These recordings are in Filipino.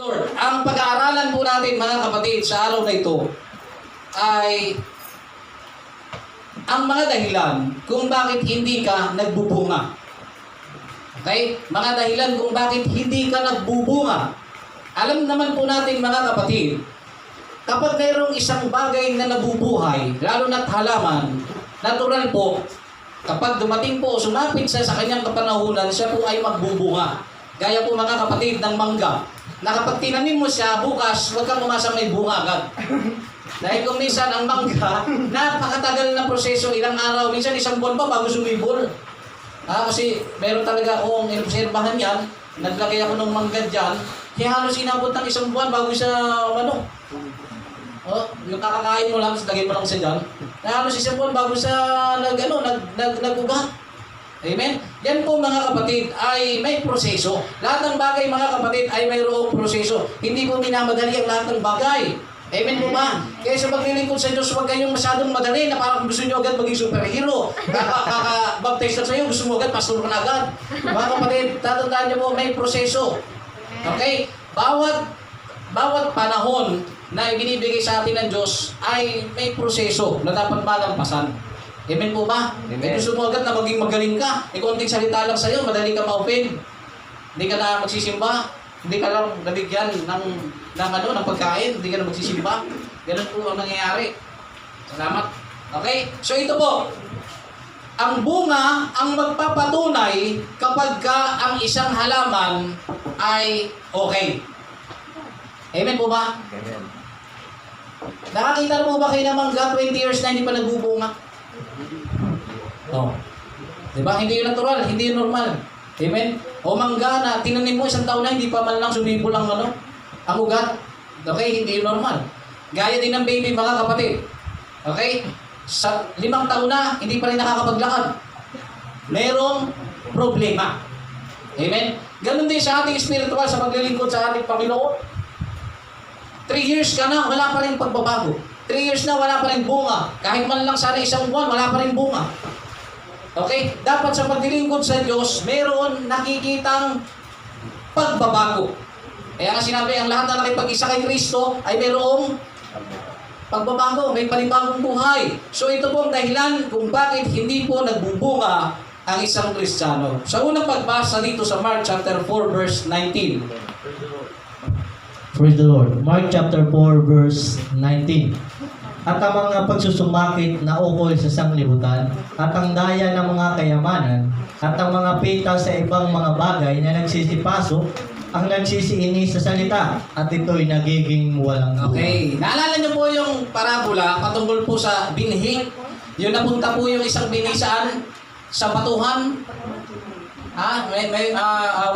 Lord, ang pag-aaralan po natin mga kapatid sa araw na ito ay ang mga dahilan kung bakit hindi ka nagbubunga. Okay? Mga dahilan kung bakit hindi ka nagbubunga. Alam naman po natin mga kapatid, kapag mayroong isang bagay na nabubuhay, lalo na't halaman, natural po, kapag dumating po, sumapit siya sa kanyang kapanahunan, siya po ay magbubunga. Gaya po mga kapatid ng mangga, na kapag tinanim mo siya, bukas, huwag kang umasa may bunga agad. Dahil kung minsan ang mangga, napakatagal na proseso, ilang araw, minsan isang buwan pa bago sumibol. Kasi meron talaga akong inobserbahan yan, naglagay ako ng mangga dyan, kaya halos inabot ng isang buwan bago siya, yung kakakain mo lang, lagay mo lang siya dyan, na halos isang buwan bago siya nag-ugat. Amen? Yan po mga kapatid ay may proseso. Lahat ng bagay mga kapatid ay mayroong proseso. Hindi po minamadali ang lahat ng bagay. Amen po ba? Kaya sa paglilingkod sa Diyos, huwag kayong masyadong madali na parang gusto nyo agad maging superhero. Kaka-baptize na sa'yo, gusto mo agad, pastor ka na agad. Mga kapatid, tatandaan nyo po, may proseso. Okay? Bawat panahon na ibinibigay sa atin ng Diyos ay may proseso na dapat malampasan. Amen po ba? Amen. Gusto mo agad na maging magaling ka. Konting salita lang sa'yo, madali ka ma-open. Hindi ka na magsisimba. Hindi ka lang nabigyan ng pagkain. Hindi ka na magsisimba. Ganun po ang nangyayari. Salamat. Okay? So ito po. Ang bunga ang magpapatunay kapag ka ang isang halaman ay okay. Amen po ba? Amen. Nakakita na po ba kayo ng mangga 20 years na hindi pa nagbubunga? Diba? Hindi yun natural, hindi yun normal. Amen? O mangga na tinanim mo isang taon na hindi pa man lang sumibol ang ang ugat. Okay? Hindi yun normal. Gaya din ng baby mga kapatid. Okay? Sa 5 taon na, hindi pa rin nakakapaglakad. Merong problema. Amen? Ganun din sa ating spiritual sa paglilingkod sa ating Panginoon. 3 years ka na, wala pa rin pagbabago. 3 years na, wala pa rin bunga. Kahit man lang sana isang buwan, wala pa rin bunga. Okay? Dapat sa paglilingkod sa Diyos, meron nakikitang pagbabago. Kaya nga sinabi, ang lahat na nakipag-isa kay Kristo ay merong pagbabago, may panibagong buhay. So ito po ang dahilan kung bakit hindi po nagbubunga ang isang Kristiyano. Sa unang pagbasa dito sa Mark chapter 4 verse 19. Praise the Lord. Mark chapter 4 verse 19. At ang mga pagsusumakit na ukol sa sanglibutan, at ang daya ng mga kayamanan, at ang mga pita sa ibang mga bagay na nagsisipasok, ang nagsisiini sa salita, at ito'y nagiging walang bunga. Okay. Naalala niyo po yung parabola patungkol po sa binhi? Yung napunta po yung isang binhi saan? Sa batuhan?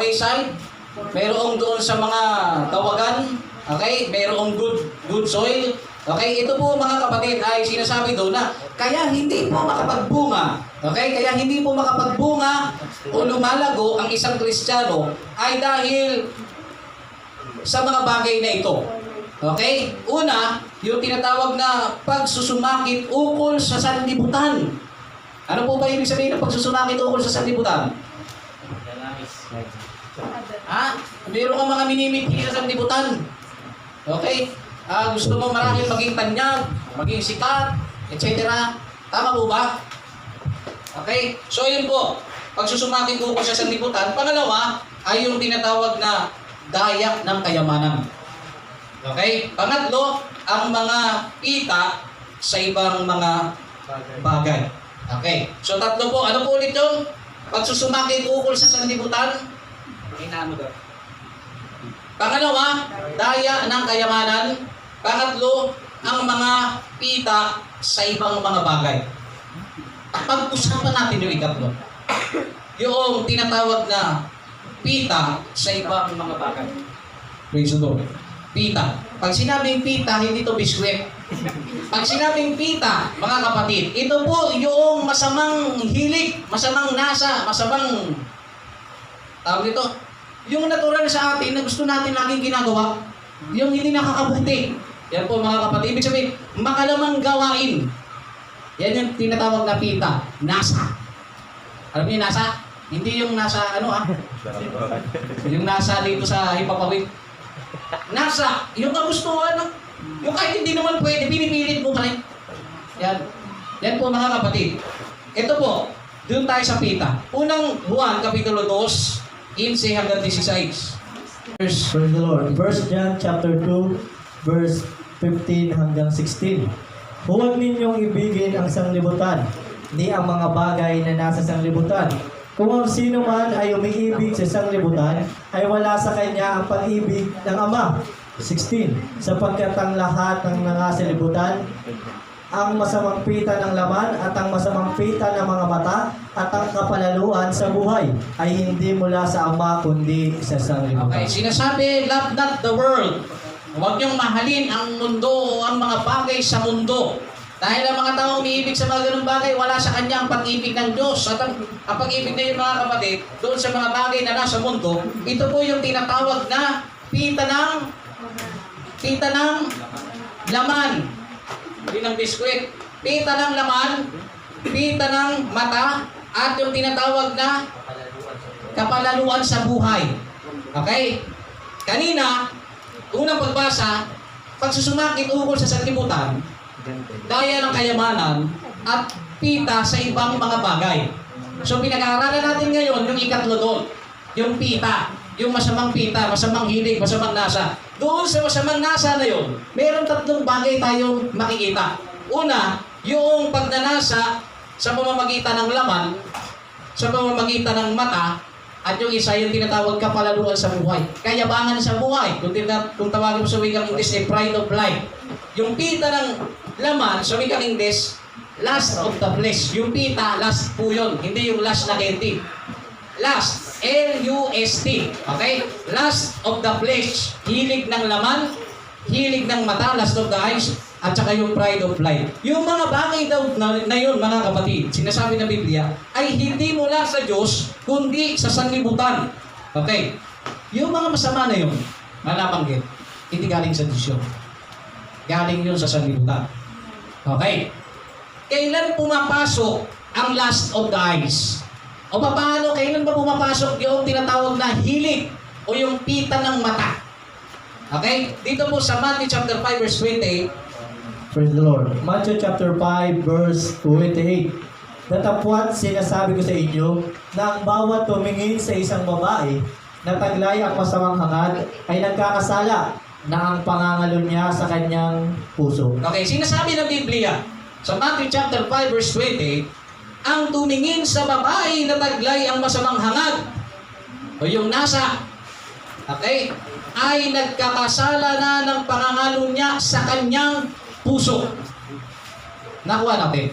Wayside? Mayroong doon sa mga tawagan? Okay? Mayroong good soil? Okay, ito po mga kapatid ay sinasabi doon na kaya hindi po makapagbunga. Okay, kaya hindi po makapagbunga o lumalago ang isang Kristiyano ay dahil sa mga bagay na ito. Okay? Una, yung tinatawag na pagsusumakit ukol sa sanlibutan. Ano po ba ibig sabihin ng pagsusumakit ukol sa sanlibutan? Mayroon kang mga minimiti sa sanlibutan. Okay? Gusto mo marahil maging tanyag, maging sikat, etc. Tama po ba? Okay? So yun po, pagsusumakin ko sa sanlibutan. Pangalawa, ay yung tinatawag na daya ng kayamanan. Okay? Pangatlo, ang mga pita sa ibang mga bagay. Okay? So tatlo po, ano po ulit yung pagsusumakin ukol sa sanlibutan? Pangalawa, daya ng kayamanan. Pangatlo, ang mga pita sa ibang mga bagay. Pag-usapan natin yung ikatlo. Yung tinatawag na pita sa ibang mga bagay. Praise the Lord. Pita. Pag sinabing pita, hindi ito biskwit. Pag sinabing pita, mga kapatid, ito po yung masamang hilig, masamang nasa, masamang tawag ito. Yung natural sa atin na gusto natin laging ginagawa, yung hindi nakakabuti. Yan po mga kapatid. Ibig sabihin, makalamang gawain. Yan yung tinatawag na pita. Nasa. Alam niyo yung nasa? Hindi yung nasa Yung nasa dito sa hipapawid. nasa, yung kagustuhan, no? Yung kahit hindi naman pwede, pinipilit mo pa rin. Yan. Yan po mga kapatid. Ito po, doon tayo sa pita. Unang Juan, Kapitulo 2, 15 hanggang 16. Praise the Lord. 1 John chapter 2, verse 15 hanggang 16. Huwag ninyong ibigin ang sanglibutan, ni ang mga bagay na nasa sanglibutan. Kung ang sino man ay umiibig sa sanglibutan, ay wala sa kanya ang pag-ibig ng Ama. 16. Sapagkat ang lahat ng nangasalibutan, ang masamang pita ng laman at ang masamang pita ng mga mata at ang kapalaluan sa buhay ay hindi mula sa Ama kundi sa sanglibutan. Okay, sinasabi, love not the world. Huwag niyong mahalin ang mundo o ang mga bagay sa mundo. Dahil ang mga tao umiibig sa mga ganung bagay, wala sa kanya ang pag-ibig ng Diyos. At ang pag-ibig na yun mga kapatid, doon sa mga bagay na nasa mundo, ito po yung tinatawag na pita ng laman. Hindi ng biskwit. Pita ng laman, pita ng mata, at yung tinatawag na kapalaluan sa buhay. Okay? Kanina, unang pagbasa, pagsusumakit ukol sa sanlibutan, daya ng kayamanan, at pita sa ibang mga bagay. So pinag-aaralan natin ngayon yung ikatlo doon. Yung pita. Yung masamang pita, masamang hilig, masamang nasa. Doon sa masamang nasa na yun, meron tatlong bagay tayong makikita. Una, yung pagnanasa sa pamamagitan ng laman, sa pamamagitan ng mata, at yung isa yung tinatawag kapalaluan sa buhay. Kayabangan sa buhay. Kung tawagin mo sa wikang English, ay pride of life. Yung pita ng laman, sa wikang English, lust of the flesh. Yung pita, lust po yun. Hindi yung lust na candy. Lust, L-U-S-T. Okay? Lust of the flesh. Hilig ng laman, hilig ng mata, lust of the eyes, at saka yung pride of life. Yung mga bagay daw na yun, mga kapatid, sinasabi ng Biblia, ay hindi mula sa Diyos, kundi sa sanlibutan. Okay? Yung mga masama na yun, nabanggit, hindi galing sa Diyos yun. Galing yun sa sanlibutan. Okay? Kailan pumapasok ang lust of the eyes? O paano, kailan ba pumapasok yung tinatawag na hilig o yung pita ng mata? Okay? Dito po sa Matthew chapter 5 verse 28. Praise the Lord. Matthew chapter 5 verse 28. Datapwat sinasabi ko sa inyo na ang bawat tumingin sa isang babae na taglay ang masamang hangad ay nagkakasala na ang pangangalo niya sa kanyang puso. Okay, sinasabi ng Biblia sa Matthew chapter 5 verse 28, ang tumingin sa babae na taglay ang masamang hangad o yung nasa, okay, ay nagkakasala na ng pangangalo niya sa kanyang puso. Nakuha natin.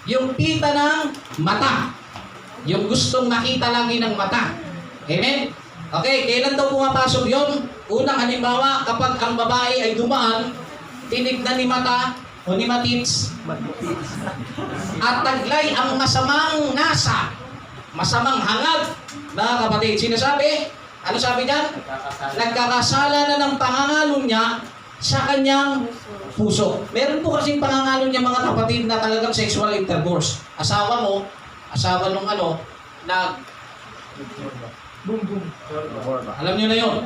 Yung pita ng mata. Yung gustong makita lagi ng mata. Amen? Okay, kailan daw pumapasok yun? Unang halimbawa, kapag ang babae ay dumaan, tinignan ni mata o ni matits, at taglay ang masamang nasa, masamang hangad. Mga kapatid, sinasabi, ano sabi niyan? Nagkakasala na ng pangangalo niya sa kanyang puso. Meron po kasing pangangalo niya mga kapatid na talagang sexual intercourse. Asawa mo, asawa nung na alam niyo na yun.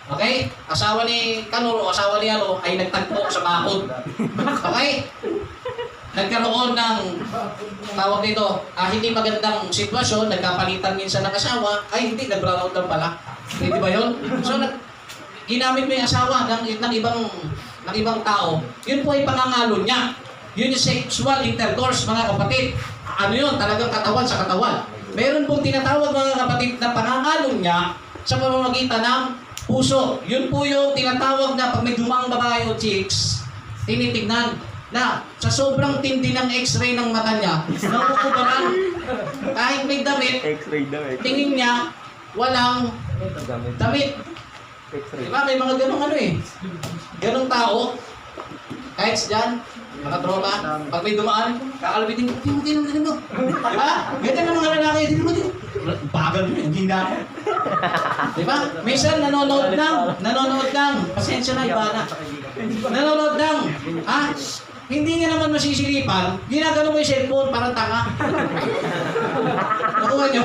Okay? Asawa ni Kanor o asawa ni ay nagtagpo sa bakod. Okay? Nagkaroon ng tawag dito, hindi magandang sitwasyon, nagkapalitan minsan ng asawa, ay hindi, nag-brown out lang pala. Hindi ba yun? So, ginamit mo yung asawa ng ibang tao, yun po ay pangangalo niya. Yun yung sexual intercourse, mga kapatid. Ano yun? Talagang katawan sa katawan. Meron pong tinatawag mga kapatid na pangangalo niya sa pamamagitan ng puso. Yun po yung tinatawag na pag may dumang babae o chicks, tinitignan na sa sobrang tindi ng x-ray ng mata niya, nakukubaran. Kahit may damit, tingin niya, walang damit. Diba? May mga ganong ganong tao, kahit dyan, mga tropa, pag may dumaan, kakalabitin, tingin mo. Ha? Ganyan ang mga lalaki, tingin mo. Bagal mo, hindi na. Diba? Minsan nanonood ng, pasensya na, iba na. Nanonood ng, hindi nga naman masisilipan, ginagano mo yung cellphone, parang tanga. Nakuha nyo.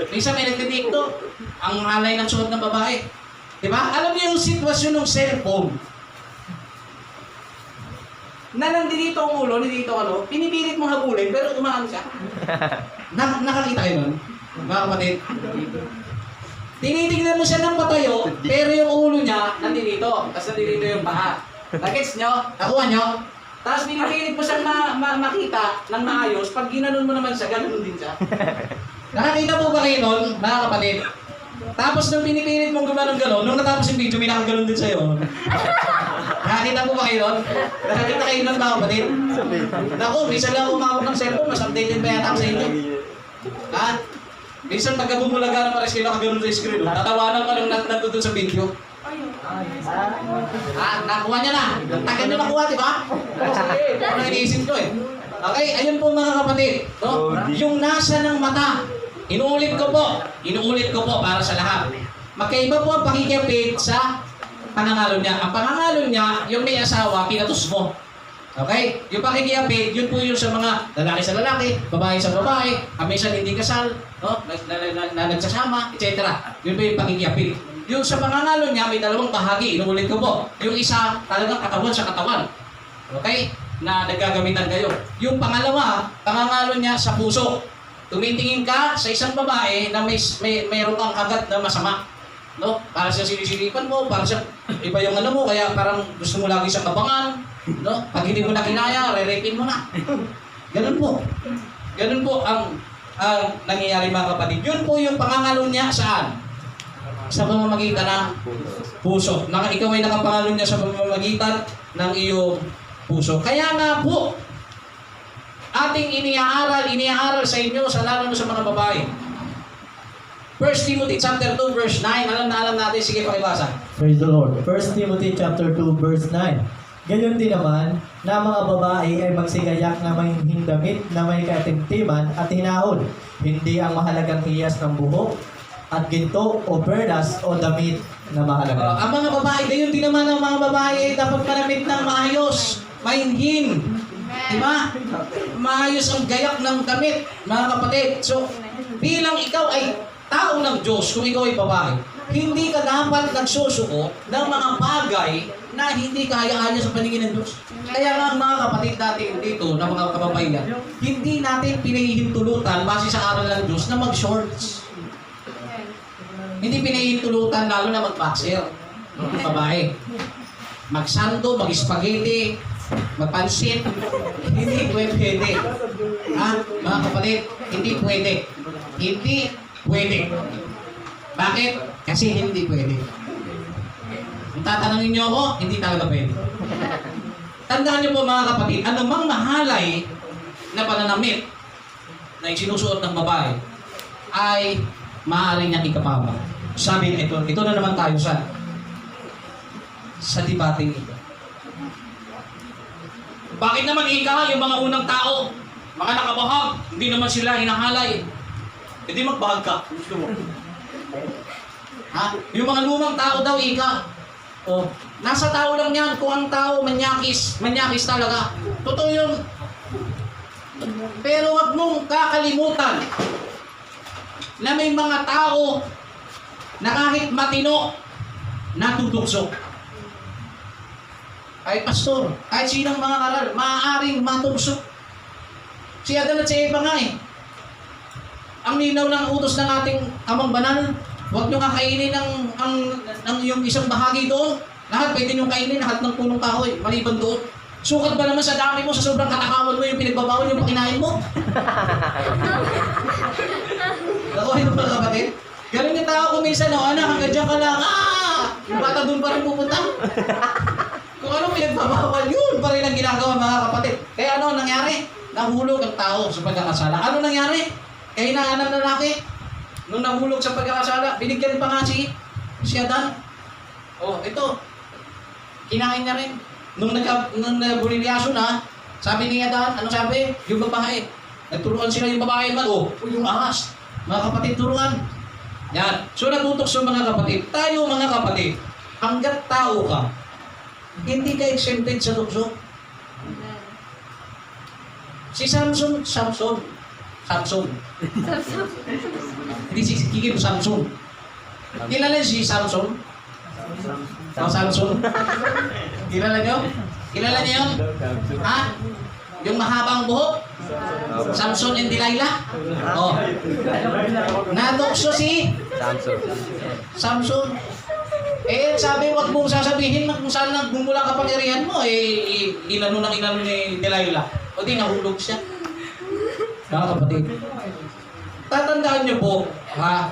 Minsan may nagtitiktok, ang alay ng suot ng babae. Diba? Alam niyo yung sitwasyon ng cellphone. Na nandito ang ulo, nandito ano, pinipilit mong habulin, pero umaan siya. Nakakita kayo nun? Mga kapatid? Tinitignan mo siya ng patayo, pero yung ulo niya, nandito. Tapos nandito yung paa. Nagets nyo? Nakuha nyo? Tapos pinipilit mo siyang makita ng maayos, pag ginanon mo naman siya, ganoon din siya. Nakakita po ba kayo nun, mga kapatid? Tapos nung pinipilit mong gumanon gano'n, nung natapos yung video, may nakaganon din sa'yo. Nakakita po ba kayo nun? Nakakita kayo nun, mga kapatid? Naku, minsan lang umawak ng cellphone, mas updated pa yata ako sa inyo. Ha? Minsan pagka bumulaga na pares kayo nakaganon sa screen, tatawanan ka nung nandun sa video. Nakuha niya na. Tagal niyo nakuha, di ba? Sige, ano iniisip ko eh. Okay, ayun po mga kapatid. No? Yung nasa ng mata, inuulit ko po para sa lahat. Magkaiba po ang pakikipit sa pangangalo niya. Ang pangangalo niya, yung may asawa, pinatus mo. Okay? Yung pakikipit, yun po yung sa mga lalaki sa lalaki, babae sa babae, minsan hindi kasal, no? na nagsasama, etc. Yun po yung pakikipit. Yung sa pangangalo niya, may dalawang bahagi. Inuulit ko po. Yung isa, talagang katawan sa katawan. Okay? Na naggagamitan kayo. Yung pangalawa, pangangalo niya sa puso. Tumitingin ka sa isang babae na mayroon kang agad na masama. No? Para sa sinisilipan mo, para sa iba yung ano mo, kaya parang gusto mo lagi siyang kabangan. No? Pag hindi mo na kinaya, re-rapin mo na. Ganun po. Ganun po ang nangyayari mga kapatid. Yun po yung pangangalo niya saan? Sa pamamagitan ng puso. Ikaw ay nakapangalo niya sa pamamagitan ng iyong puso. Kaya nga po, ating iniaaral sa inyo, lalo sa mga babae. 1 Timothy chapter 2 verse 9. Alam natin. Sige, pakibasa. Praise the Lord. 1 Timothy chapter 2 verse 9. Ganyan din naman na mga babae ay magsigayak na may hindamit na may katimtiman at hinahon. Hindi ang mahalagang hiyas ng buhok at ginto o perlas o damit na mahalaga. Ang mga babae, gayon din naman ang mga babae ay dapat manamit ng maayos, mainhin. Diba? Maayos ang gayak ng damit, mga kapatid. So, bilang ikaw ay tao ng Diyos, kung ikaw ay babae, hindi ka dapat nagsusuko ng mga bagay na hindi kaya-kaya sa paningin ng Diyos. Kaya nga mga kapatid natin dito, na mga kababaihan, hindi natin pinahihintulutan base sa aral ng Diyos na mag-shorts. Hindi pinahihintulutan lalo na mag-boxer. Babae. Mag-sando, mag-spaghetti, magpansit. Hindi pwede. Ha? Mga kapatid, hindi pwede. Hindi pwede. Bakit? Kasi hindi pwede. Kung tatanungin niyo ako, hindi talaga pwede. Tandaan niyo po mga kapatid, anumang mahalay na pananamit na isinusuot ng babae ay maaari niyang ikapama. Sabi ito na naman tayo sa debating ito. Bakit naman yung mga unang tao, mga nakabahag, hindi naman sila hinahalay? Hindi magbahag ka. Gusto mo. Ha? Yung mga lumang tao daw, oh, nasa tao lang yan kung ang tao manyakis talaga. Totoo yun. Pero wag mong kakalimutan na may mga tao na kahit matino, natutugso. Kahit pastor, kahit sinang mga aral, maaaring matugso. Si Adan at si Eva nga eh. Ang linaw ng utos ng ating amang banal, huwag nyo kakainin ng yung isang bahagi doon. Lahat pwede nyo kainin, lahat ng punong kahoy, maliban doon. Sukat ba naman sa dami mo, sa sobrang katakawan mo yung pinagbabawal yung pakinain mo? Nakuha nyo ba kapatid? Ganun yung tao kung minsan, anak, hanggang dyan ka lang, yung bata doon pa rin pupunta. Kung anong pinagbabawal, yun pa rin ang ginagawa mga kapatid. Kaya ano nangyari? Nahulog ang tao sa pagkakasala. Ano nangyari? Kaya hinaan ng lalaki. Nung nahulog sa pagkakasala, binigyan pa nga si Adan. Oh, ito. Kinain niya rin. Nung nabulilyaso na, sabi ni Adan, ano sabi? Yung babae. Nagturuan sila yung babae man. Oh, yung ahas. Mga kapatid, turuan. Yan. So natutok sa mga kapatid. Tayo mga kapatid, hanggat tao ka, hindi ka exempted sa tukso. Si Samson. Hindi si Kikim, Samson. Kilala si Samson? O, Samson. Kilala nyo? Kilala niyo yun? Ha? Yung mahabang buhok? Samson and Delilah? O. Nadokso si Samson. Sabi, wag mong sasabihin kung saan nagmumula kapangyarihan mo. Inano ni Delilah. O di, nahulog siya. Mga kapatid. Tatandaan niyo po, ha?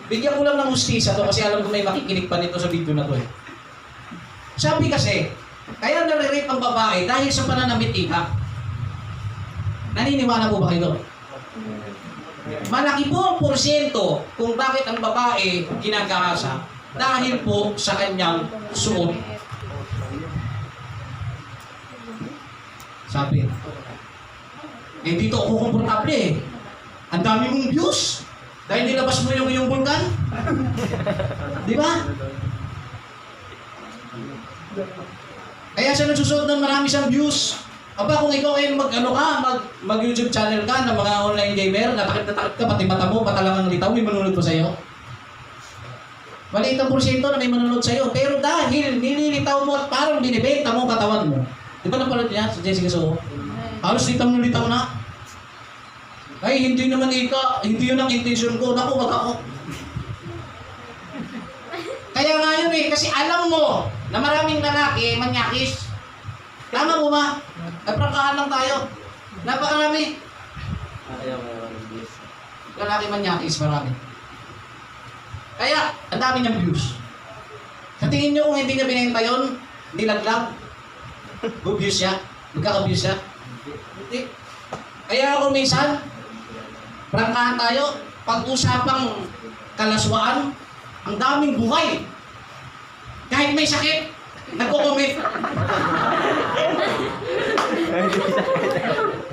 Bigyan ko lang ng hustisya to kasi alam ko may makikinig pa nito sa video na to eh. Sabi kasi, kaya nare-rape ang babae dahil sa pananamit iha. Naniniwala po ba kayo? Malaki po ang porsyento kung bakit ang babae ginagahasa dahil po sa kanyang suot. Sabi, dito ako komportable eh. Ang dami mong views. Dahil nilabas mo yung iyong bulkan. Di ba? Kaya siya nagsusuot ng marami siyang views. Aba, kung ikaw ay mag-YouTube channel ka ng mga online gamer, natakit ka, pati mata mo, patalangang litaw, may manunod po sa'yo. Maliit ang porsyento na may manunod sa'yo. Pero dahil nililitaw mo at parang binibenta mo ang katawan mo. Di ba napalad niya sa Jessica Soho? Halos litaw na. Ay, hindi naman hindi yun ang intention ko. Naku, wag ako. Kaya nga yun eh, kasi alam mo na maraming lalaki manyakis. Tama mo ba? Naprangkahan lang tayo. Napakarami. Lalaki manyakis, marami. Kaya, ang dami niyang views. Sa tingin niyo kung hindi niya binenta yun, nilaglag, views siya, magkaka-views siya. Hindi. Kaya ako minsan, prangkahan tayo, pag-usapang kalaswaan, ang daming buhay. Kahit may sakit, nagko-comment.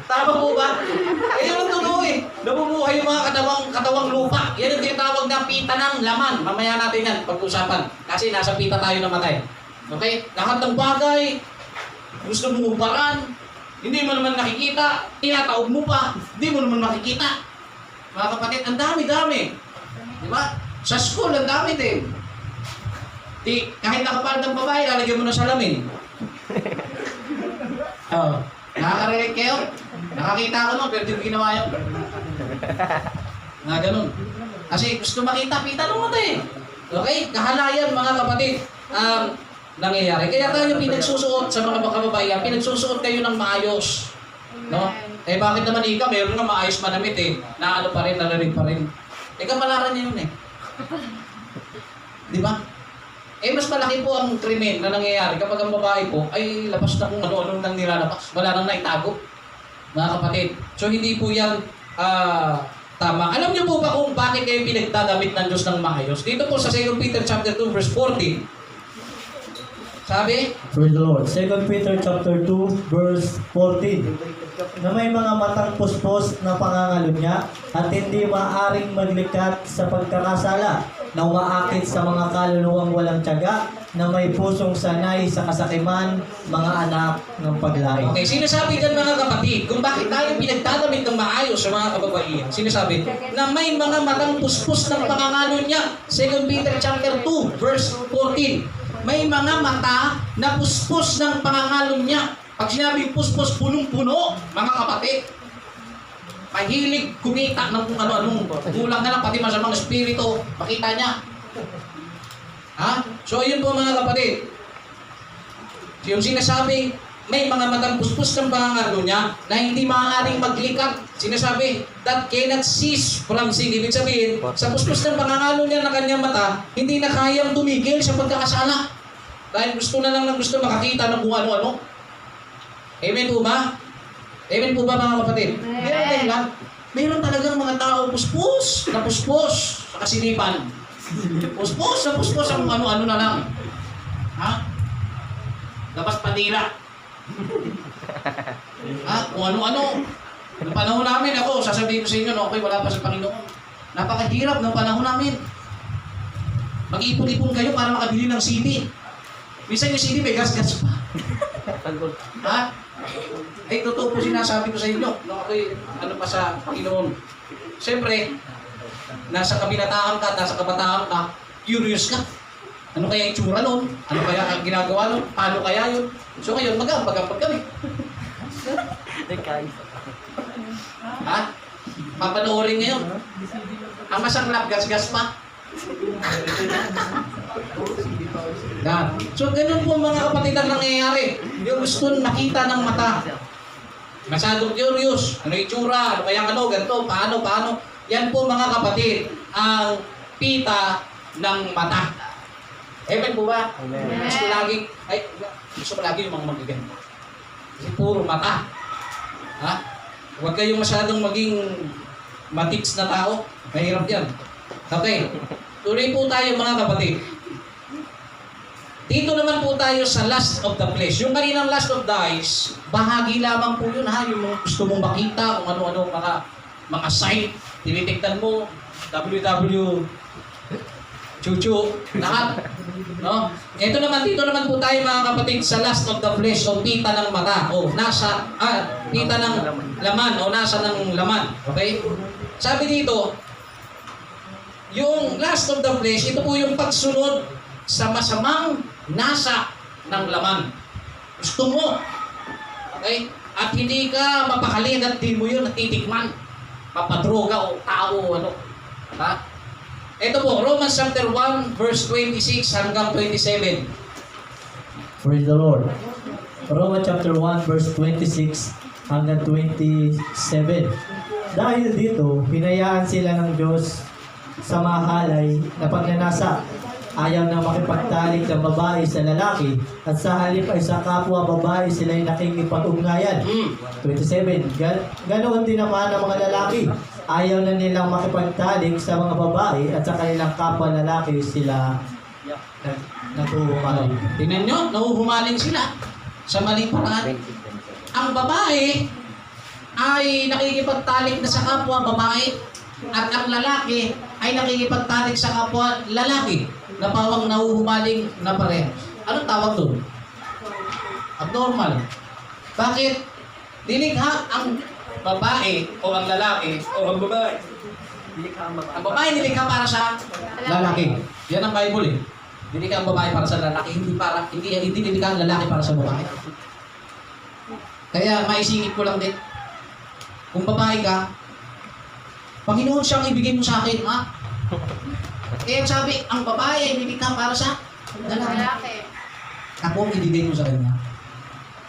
Tama po ba? Kaya ang totoo eh. Nabubuhay yung mga katawang lupa. Yan ang tinatawag na pita ng laman. Mamaya natin yan, pag-usapan. Kasi nasa pita tayo namatay. Okay? Lahat ng bagay, gusto mo ubaran, hindi mo naman nakikita, tinataog mo pa, hindi mo naman makikita. Mga kapatid, ang dami-dami. Di ba? Sa school, ang dami din. Kahit nakapalad ng babae, lalagyan mo ng salamin. Nakaka-relate kayo? Nakakita ko nun, pero hindi ko ginawa yun. Nga ganun. Kasi gusto makita, pita nung mata eh. Okay? Kahalayan, mga kapatid, nangyayari. Kaya tayo pinagsusuot sa mga kababaihan, pinagsusuot kayo ng maayos. No? Bakit naman ikaw, meron nga maayos manamit eh. Na ano pa rin, nalarig pa rin. Kamalaran niya yun eh. Di ba? Mas malaki po ang krimen na nangyayari kapag ang babae po ay labas na kung ano-ano nang nilalabas. Wala nang naitago. Mga kapatid. So hindi po yan tama. Alam niyo po ba kung bakit kayo pinagdadamit ng Diyos ng maayos? Dito po sa 2 Peter chapter 2 verse 14. Sabi? Praise the Lord. 2 Peter chapter 2 verse 14. Na may mga matang puspos na pangangalunya at hindi maaring maglikat sa pagkakasala na umaakit sa mga kaluluwang walang tiyaga na may pusong sanay sa kasakiman, mga anak ng paglaing. Okay, sinasabi dyan mga kapatid, kung bakit tayo pinagdadamit ng maayos sa mga kababaihan, sinasabi na may mga matang puspos ng pangangalunya. 2 Peter chapter 2 verse 14. May mga mata na puspos ng pangangalon niya. Pag sinabing puspos, punong-puno, mga kapatid. Mahilig kumita ng kung ano-anong. Kulang na lang, pati masamang espiritu. Makita niya. Ha? So, yun po mga kapatid. Yung sinasabing, may mga matang puspos ng pangangalon niya na hindi maaaring maglikat. Sinasabi, that cannot cease from sin. Ibig sabihin, sa puspos ng pangangalon niya na kanyang mata, hindi na kayang tumigil sa pagkakasala. Dahil gusto na lang ng gusto makakita ng kung ano-ano. Amen po ba? Amen po ba mga kapatid? Meron talagang mga tao puspos na puspos sa kasinipan. Puspos na puspos ang ano-ano na lang. Ha? Labas patira. Ha? Kung ano-ano. Noong panahon namin ako, sasabihin ko sa inyo, no, okay, wala pa sa Panginoon. Napakahirap ng panahon namin. Mag-ipon-ipon kayo para makabili ng CD. Minsan yung CD may gas-gas pa. Ha? Ay, totoo po sinasabi ko sa inyo. No, okay, ano pa sa Panginoon. Siyempre, nasa kabinataan ka, nasa kabataan ka, curious ka. Ano kaya yung itsura nun? Ano kaya ang ginagawa nun? Paano kaya yun? So ngayon, mag-ampag-ampag kami. Ha? Papanoorin ngayon. Ang masanglap, gas-gas pa. Yan. So ganun po mga kapatid ang nangyayari. Yung gusto nakita ng mata. Masyadong curious. Ano yung itsura? Ano kaya ano? Ganito? Paano? Yan po mga kapatid ang pita ng mata. Amen po ba? Amen. Gusto ko lagi yung mga magiging. Kasi puro mata. Ha? Huwag kayong masyadong maging matiks na tao. Mahirap yan. Okay. Tuloy po tayo mga kapatid. Dito naman po tayo sa lust of the flesh. Yung kaninang lust of the eyes, bahagi lamang po yun ha. Yung gusto mong makita kung ano-ano mga site, tinitignan mo, Chuchu, lahat. No? Dito naman po tayo mga kapatid sa lust of the flesh o pita ng mata o pita ng laman o nasa ng laman. Okay? Sabi dito, yung lust of the flesh, ito po yung pagsunod sa masamang nasa ng laman. Gusto mo. Okay? At hindi ka mapakalin at di mo yun natitikman. Papadroga o tao ano. Ha? Ito po, Romans chapter 1, verse 26 hanggang 27. Praise the Lord. Romans chapter 1, verse 26 hanggang 27. Dahil dito, hinayaan sila ng Diyos sa mahalay na pagnanasa. Ayaw na makipagtalik ng babae sa lalaki at sa halip ay sa kapwa babae sila'y nakikipag-ugnayan. 27. Ganoon din naman ang mga lalaki. Ayaw na nilang makipagtalik sa mga babae at sa kanilang kapwa lalaki sila naghuhumaling. Tingnan nyo, nahuhumaling sila sa maling paraan. Ang babae ay nakikipagtalik na sa kapwa babae at ang lalaki ay nakikipagtalik sa kapwa lalaki na pawang nahuhumaling na pareho. Anong tawag doon? Abnormal. Bakit? Nilikha ang babae o ang lalaki o ang babae. Ang babae nilikha para sa lalaki. Yan ang Bible eh. Nilikha ang babae para sa lalaki, hindi nilikha ang lalaki para sa babae. Kaya maisingit ko lang din. Kung babae ka, Panginoon siyang ibigay mo sa akin, ha? Kaya sabi, ang babae ay nilikha para sa lalaki. Ako ang ibigay mo sa kanya.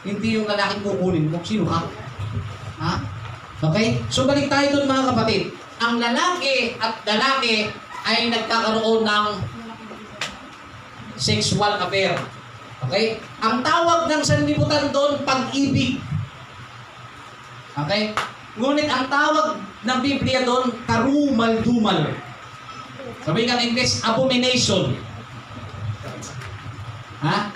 Hindi yung lalaking kukunin mo. Sino ka? Ha? Okay? So balik tayo doon mga kapatid. Ang lalaki at lalaki ay nagkakaroon ng sexual affair. Okay? Ang tawag ng sanlibutan doon, pag-ibig. Okay? Ngunit ang tawag ng Biblia doon, karumal-dumal. Sabi nga ng English, abomination. Ha?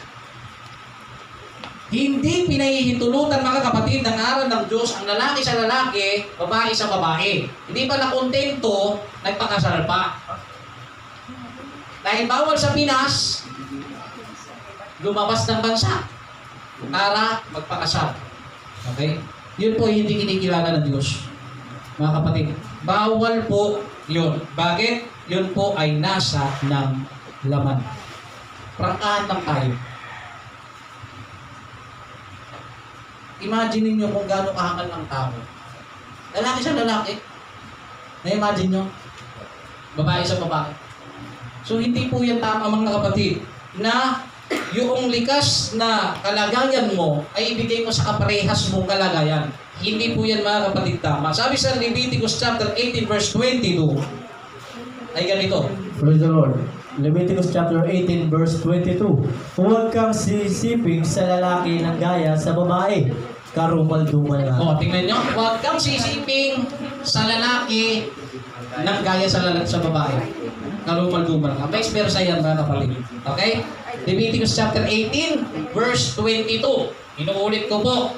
Hindi pinahihintulutan mga kapatid ng aral ng Diyos ang lalaki sa lalaki, babae sa babae. Hindi pa nakontento, nagpakasal pa. Dahil bawal sa Pinas, lumabas ng bansa para magpakasal. Okay? Yun po hindi kinikilala ng Diyos. Mga kapatid, bawal po yun. Bakit? Yun po ay nasa ng laman. Prangkahan lang tayo. Imagine niyo kung gaano kahangal ng tao. Lalaki sa lalaki. Na-imagine nyo? Babae sa babae. So hindi po yan tama mga kapatid na yung likas na kalagayan mo ay ibigay mo sa kaparehas mong kalagayan. Hindi po yan mga kapatid tama. Sabi sa Leviticus chapter 18 verse 22 ay ganito. Praise the Lord. Leviticus chapter 18 verse 22. Huwag kang sisiping sa lalaki ng gaya sa babae. Karumal-dumal na. O, tingnan nyo. Huwag kang sisiping sa lalaki ng gaya sa babae. Karumal-dumal ka. May versa yan mga kapatid. Okay? Leviticus chapter 18 verse 22. Inuulit ko po.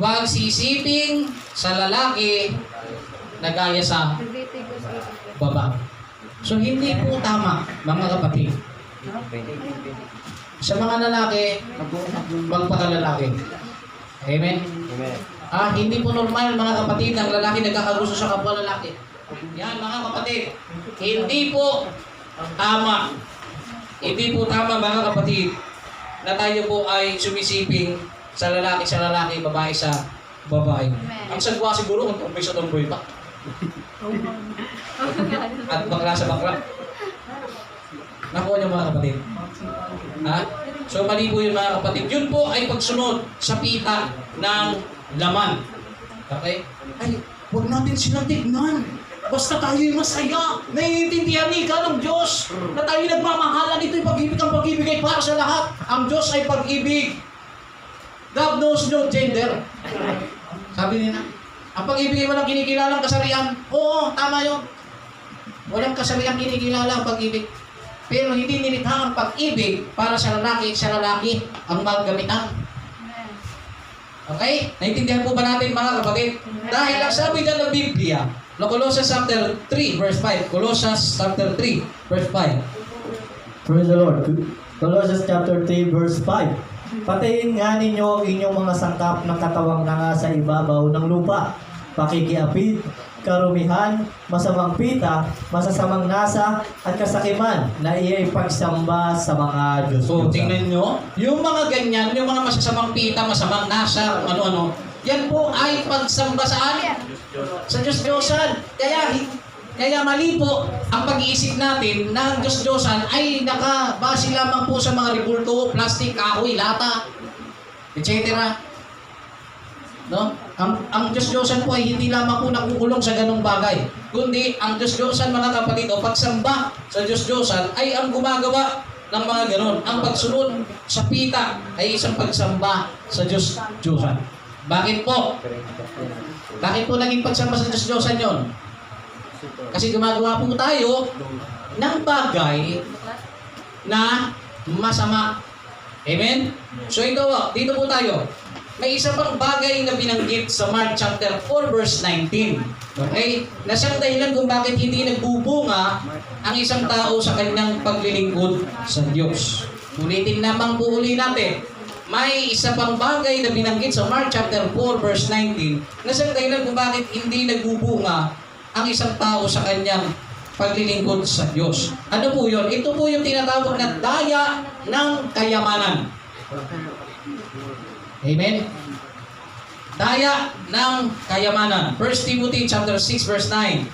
Huwag sisiping sa lalaki na gaya sa babae. So hindi po tama mga kapatid. Sa mga lalaki, magpakalalaki. Amen? Amen. Hindi po normal mga kapatid ang lalaki nagkakagusto sa kapwa lalaki. Yan mga kapatid. Hindi po tama. Hindi po tama mga kapatid na tayo po ay sumisiping sa lalaki, babae sa babae. Ang sagwa siguro kung tumboy sa tumboy pa. At bakla sa bakla. Nakuha niyo mga kapatid. Ha? So mali po yun mga kapatid. Yun po ay pagsunod sa pita ng laman. Okay? Ay, huwag natin silang tignan. Basta tayo'y masaya. Naiintindihan ni ka ng Diyos na tayo nagmamahalan. Ito'y pag-ibig. Ang pag-ibig ay para sa lahat. Ang Diyos ay pag-ibig. God knows no gender. Sabi nila, ang pag-ibig ay walang kinikilalang kasarian. Oo, tama yun. Walang kasarian kinikilala ang pag-ibig. Pero hindi nilikha ang pag-ibig para sa lalaki ang maggamitan. Okay? Naintindihan po ba natin mga kapatid? Dahil ang sabi nga ng Biblia, Colossians chapter 3 verse 5. Colossians chapter 3 verse 5. Praise the Lord. Colossians chapter 3 verse 5. Patayin nga ninyo ang inyong mga sangkap ng katawang nanga sa ibabaw ng lupa. Pakikiapid, karumihan, masamang pita, masasamang nasa, at kasakiman na iya'y pagsamba sa mga Diyos. So, tingnan nyo, yung mga ganyan, yung mga masasamang pita, masamang nasa, ano-ano, yan po ay pagsamba saan? Sa Diyos-Diyosan. Kaya mali po ang pag-iisip natin na ang Diyos-Diyosan ay nakabase lamang po sa mga ribulto, plastic, kahoy, lata, etc. No? Ang Diyos-Diyosan po ay hindi lamang po nakukulong sa ganung bagay. Kundi ang Diyos-Diyosan mga kapatid o pagsamba sa Diyos-Diyosan ay ang gumagawa ng mga ganon. Ang pagsunod sa pita ay isang pagsamba sa Diyos-Diyosan. Bakit po? Bakit po naging pagsamba sa Diyos-Diyosan yun? Kasi gumagawa po tayo ng bagay na masama. Amen? So ito, dito po tayo. May isa pang bagay na binanggit sa Mark chapter 4 verse 19. Okay? Na siyang dahilan kung bakit hindi nagbubunga ang isang tao sa kanyang paglilingkod sa Diyos. Ulitin lamang po uli natin. May isa pang bagay na binanggit sa Mark chapter 4 verse 19 na siyang dahilan kung bakit hindi nagbubunga ang isang tao sa kanyang paglilingkod sa Diyos. Ano po yun? Ito po yung tinatawag na daya ng kayamanan. Amen? Daya ng kayamanan. 1 Timothy chapter 6 verse 9.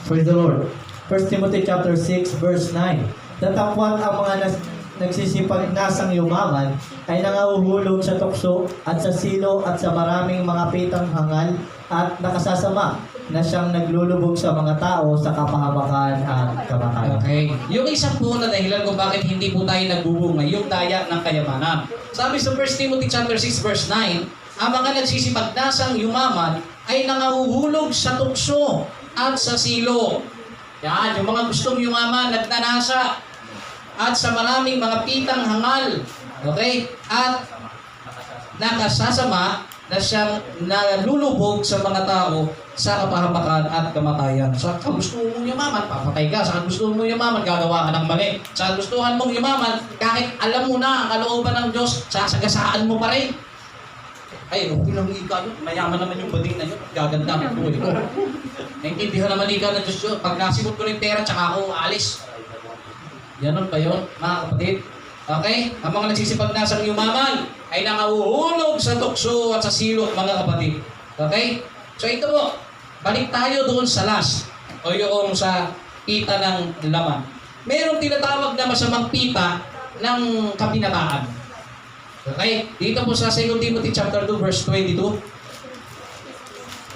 Praise the Lord. 1 Timothy chapter 6 verse 9. Datapwat ang mga nagsisipag nasang yumaman ay nangahuhulog sa tukso at sa silo at sa maraming mga pitang hangal at nakasasama na siyang naglulubog sa mga tao sa kapahamakan at kamatayan. Okay. Yung isa po na dahilan kung bakit hindi po tayo nagbubunga, yung daya ng kayamanan. Sabi sa 1 Timothy chapter 6 verse 9, ang mga nagsisipagdasang yumaman ay nangahuhulog sa tukso at sa silo. Yan, yung mga gustong yumaman, nagnanasa, at sa maraming mga pitang hangal. Okay? At nakasasama na siyang nalulubog sa mga tao sa kapahamakan at kamatayan. Sa gusto mong yumaman, papatay ka. Sa gusto mong yumaman, gagawa ka ng mali. Sa gustuhan mong yumaman, kahit alam mo na ang kalooban ng Diyos, sasagasaan mo pa rin. Ay, okay lang ika yun. Mayaman naman yung bading na yun. Gaganda ang buhay ko. Naintindihan naman ika ng Diyos yun. Pag nasimot ko ng pera, tsaka ako alis. Yanon ba yun, mga kapatid? Okay? Ang mga nagsisipagnasang yumaman ay nangahuhulog sa tukso at sa silo, mga kapatid. Okay? So ito po, balik tayo doon sa last o yung sa pita ng laman. Merong tinatawag na masamang pita ng kabinataan. Okay? Dito po sa 2 Timothy chapter 2 verse 22.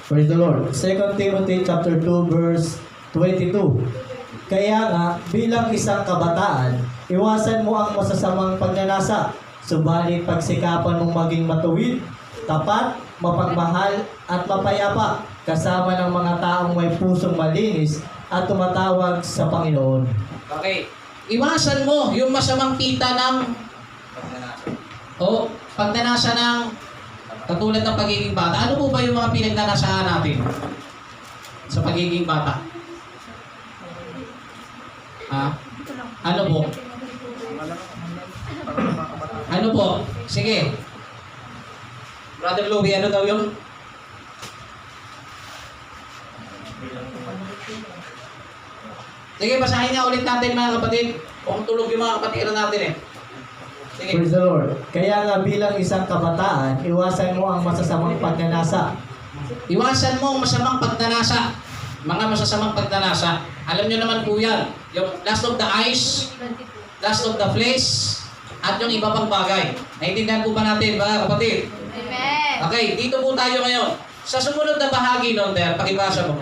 Praise the Lord. 2 Timothy chapter 2 verse 22. Kaya nga, bilang isang kabataan, iwasan mo ang masasamang pagnanasa. Subalit pagsikapan mong maging matuwid, tapat, mapagmahal, at mapayapa, kasama ng mga taong may pusong malinis at tumatawag sa Panginoon. Okay. Iwasan mo yung masamang pita ng pagnanasa ng katulad ng pagiging bata. Ano po ba yung mga pinagnanasahan natin sa pagiging bata? Ano po? Ano po? Sige. Brother Louie, ano daw yun? Sige, basahin nga ulit natin mga kapatid. Kung tulog yung mga kapatiran natin eh. Sige. Praise the Lord. Kaya nga bilang isang kabataan, iwasan mo ang masasamang pagnanasa. Iwasan mo ang masamang pagnanasa. Mga masasamang pagnanasa. Alam nyo naman po yan. Yung lust of the eyes, lust of the flesh, at yung iba pang bagay. Naintindihan po ba natin mga kapatid? Amen. Okay, dito po tayo ngayon. Sa sumunod na bahagi nun, pakibasa mo.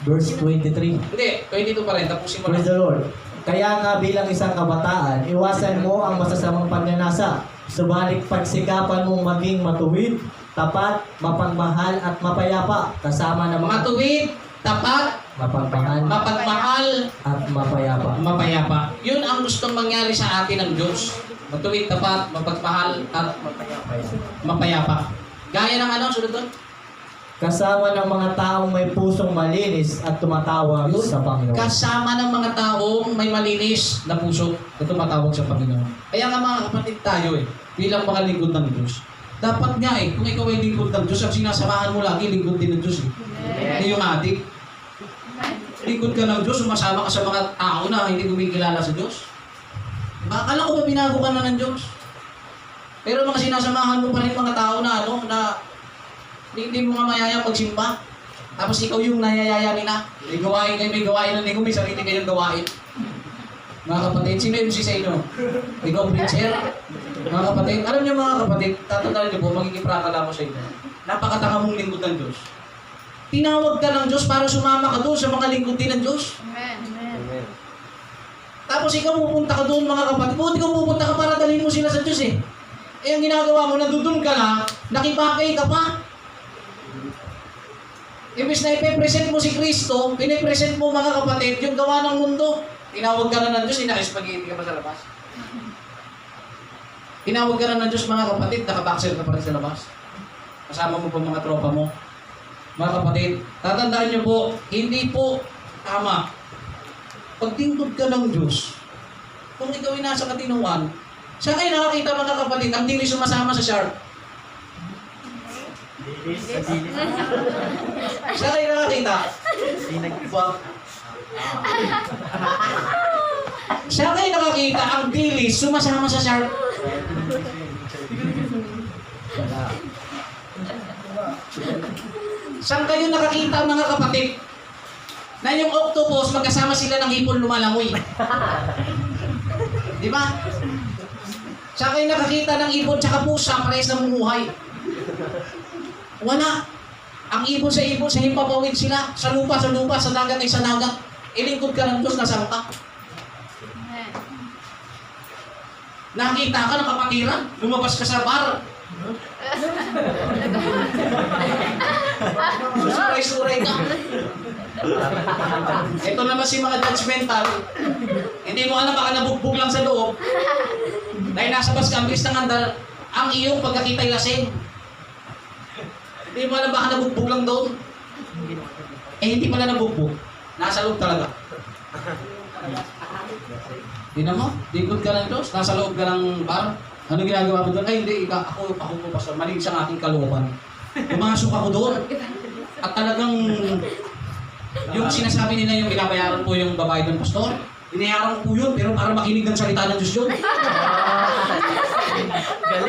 Verse 23. Hindi, 22 pa rin. Tapusin mo Praise na. the Lord. Kaya nga bilang isang kabataan, iwasan mo ang masasamang pagnanasa. Subalit pagsikapan mong maging matuwid, tapat, mapagmahal at mapayapa. Kasama ng mga Matuwid, tapat, mapagmahal mapagmahal, at mapayapa. mapayapa. Yun ang gustong mangyari sa atin ng Diyos. Matuwid, tapat, mapagmahal, at mapayapa. Gaya ng ano, sunod doon? Kasama ng mga taong may pusong malinis at tumatawag Yun. sa Panginoon. Kasama ng mga taong may malinis na puso na tumatawag sa Panginoon. Kaya nga mga kapatid tayo bilang mga lingkod ng Diyos. Dapat nga kung ikaw ay lingkod ng Diyos, ang sinasamahan mo lagi, lingkod din ng Diyos Hindi yung adik. Lingkod ka ng Diyos, sumasama ka sa mga tao na hindi kumikilala sa Diyos. Akala ko ba binago ka na ng Diyos? Pero mga sinasamahan mo pa rin mga tao na na hindi mo nga mayayang magsimba. Tapos ikaw yung nayayaya nila. May gawain kayo, may gawain na linggo, may sarili kayong gawain. Mga kapatid, sino yung si sa inyo? Ikaw, preacher? Mga kapatid, alam niyo mga kapatid, tatandaan niyo po, magiging prakala ko sa inyo. Napakatanga mong lingkod ng Diyos. Tinawag ka ng Diyos para sumama ka doon sa mga lingkod din ng Diyos. Amen. Tapos ikaw pupunta ka doon mga kapatid. Buti ikaw pupunta ka para dalhin mo sila sa Diyos eh. Eh ang ginagawa mo, nandun ka na, nakibakay ka pa. Imbis na ipipresent mo si Kristo, pinipresent mo mga kapatid, yung gawa ng mundo. Tinawag ka na ng Diyos, inakis-pag-ibig ka pa sa labas. Tinawag ka na ng Diyos mga kapatid, nakabaksel ka pa rin sa labas. Kasama mo pa mga tropa mo. Mga kapatid, tatandaan niyo po, hindi po tama. Pagtingkod ka ng Diyos, kung ikaw ay nasa katinuan, saan kayo nakakita mga kapatid, ang dili sumasama sa shark? Saan kayo nakakita? Saan kayo nakakita ang dili sumasama sa shark? Saan kayo nakakita mga kapatid? Na yung octopus, magkasama sila ng hipon lumalangoy. Di ba? Saan kayo nakakita ng ibon tsaka pusa, parehas na mumuhay? Wala. Ang ibon, sa himpapawid sila. Sa lupa, sa dagat ay sa dagat. Ilingkod ka ng Diyos, nasaan ka? Nakita ka ng kapatiran, lumabas ka sa bar. Susuray-suray ka. Ito naman si mga judgmental. Hindi mo alam, baka nabugbog lang sa loob. Dahil nasa bas ka, ang bilis ng andal, ang iyong pagkakita'y lasing. Hindi mo alam, baka nabugbog lang doon. Hindi pala nabugbog. Nasa loob talaga. Tingnan mo, lingkod ka ng Diyos, nasa loob ka ng bar. Ano ginagawa mo doon? Ay hindi, ako po pastor, malinis ang aking kalooban. Pumasok ako doon. At talagang yung sinasabi nila yung binabayaran po yung babae doon, pastor. Binayaran ko po yun, pero para makinig ng salita ng Diyos yun.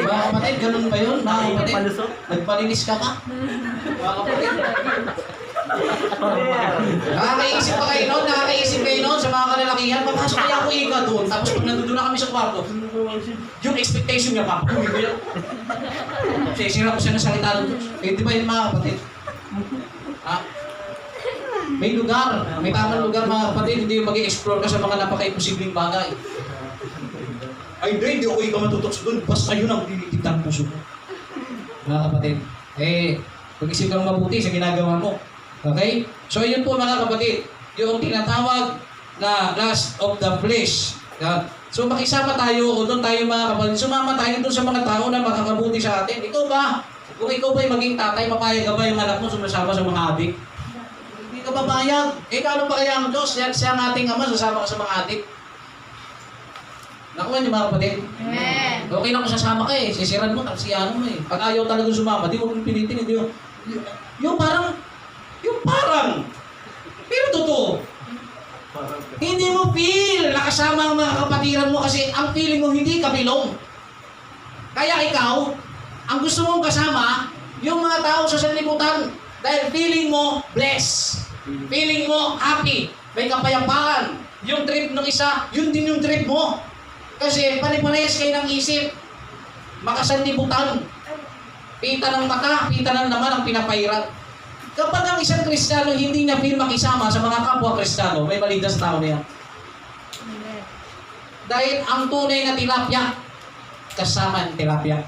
Mga kapatid, ganun ba yun? Mga kapatid, nagpalinis ka pa? Mga kapatid. Nakakaisip pa kayo noon, sa mga kalalakihan, papasok kaya ako ika doon, tapos pag nandun na kami sa kwarto, yung expectation niya, papakuhin ko yun. Sisira ko siya ng salita ng Diyos. Eh, di ba yun mga kapatid? Ha? May lugar, may tamang lugar mga kapatid, hindi yung mag-i-explore ka sa mga napaka-imposibleng bagay. Ay, hindi ako ikaw matutokso doon, basta yun ang tinitig ng puso ko. Mga kapatid, pag-isip kang mabuti sa ginagawa mo. Okay? So, yun po mga kapatid, yung tinatawag na lust of the flesh. So, makisama tayo, o doon tayo mga kapatid, sumama tayo doon sa mga tao na makakabuti sa atin. Ikaw ba? Kung ikaw ba'y maging tatay, mapayag ka ba yung anak mo sumasama sa mga adik? Hindi ka papayag. Ano ba kaya ang Diyos? Siya ang ating ama, sasama ka sa mga adik. Nakuha niyo mga kapatid? Amen. Okay na kung sasama ka sisiran mo, taksiyanan mo Pag ayaw talaga sumama, di mo kong pinitin, hindi yung parang, pero totoo. Hindi mo feel na kasama ang mga kapatiran mo kasi ang feeling mo hindi ka belong. Kaya ikaw, ang gusto mong kasama, yung mga tao sa sanlibutan. Dahil feeling mo blessed. Feeling mo happy. May kapayapaan. Yung trip ng isa, yun din yung trip mo. Kasi paniparehas kayo ng isip. Makasanlibutan. Pita ng mata, pita ng naman ang pinapairan. Kapag ang isang Kristiyano hindi niya feel makisama sa mga kapwa Kristiyano, may mali sa tao niya. Amen. Dahil ang tunay na tilapia, kasama ang tilapia.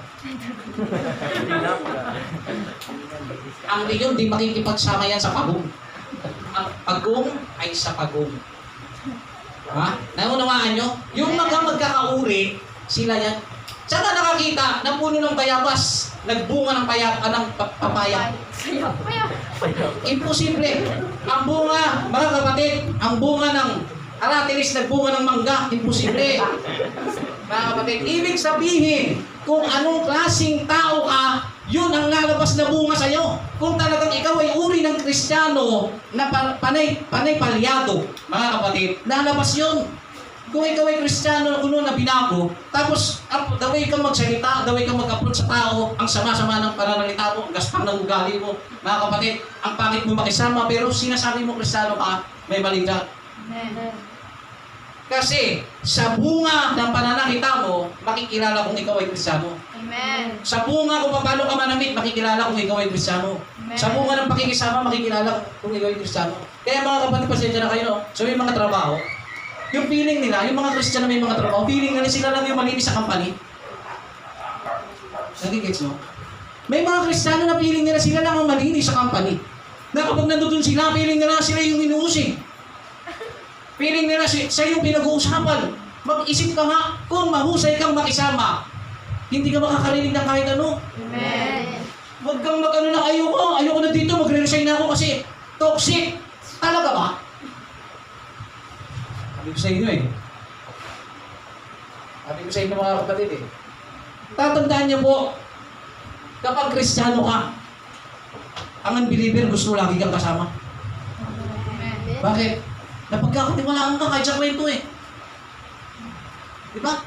Ang leon, di makikipagsama yan sa pagong. Ang pagong ay sa pagong. Ha? Naunawaan nyo? Yung mga magkakauri, sila yan. Saka nakakita ng puno ng bayabas, nagbunga ng papaya. Imposible. Ang bunga, mga kapatid, ang bunga ng aratilis, nagbunga ng mangga. Imposible. Mga kapatid, ibig sabihin, kung anong klaseng tao ka, yun ang lalabas na bunga sa'yo. Kung talagang ikaw ay uri ng Kristiyano na panay palyado, mga kapatid, lalabas yun. Kung ikaw ay Kristiyano kuno na binago, tapos the way kang magsalita, the way kang mag-approach sa tao, ang sama-sama ng pananalita mo, ang gaspang ng ugali mo, mga kapatid, ang pangit mo makisama, pero sinasabi mo Kristiyano ka, may mali ka. Amen. Kasi sa bunga ng pananalita mo, makikilala kung ikaw ay Kristiyano. Amen. Sa bunga kung paano ka manamit, makikilala kung ikaw ay Kristiyano. Amen. Sa bunga ng pakikisama, makikilala kung ikaw ay Kristiyano. Kaya mga kapatid, pasensya na kayo, no? So may mga trabaho, yung feeling nila, yung mga Kristiyano may mga trabaho, feeling nila sila lang yung malinis sa company. Nagigets mo? May mga Kristiyano na feeling nila sila lang ang malinis sa company. Na kapag nandun sila, feeling nila sila yung inuusig. Feeling nila siya yung pinag-uusapan. Mag-isip ka nga, kung mahusay kang makisama, hindi ka makakarinig ng kahit ano. Amen. Huwag kang mag-ano na, ayoko na dito, magre-resign na ako kasi toxic. Talaga ba? Sabi ko sa inyo eh. Sabi ko sa inyo mga kapatid eh. Tatandaan niyo po, kapag Kristiyano ka, ang unbeliever gusto lagi kang kasama. Amen. Bakit? Napagkakatiwalaan ka kahit sa kwento eh. Di ba?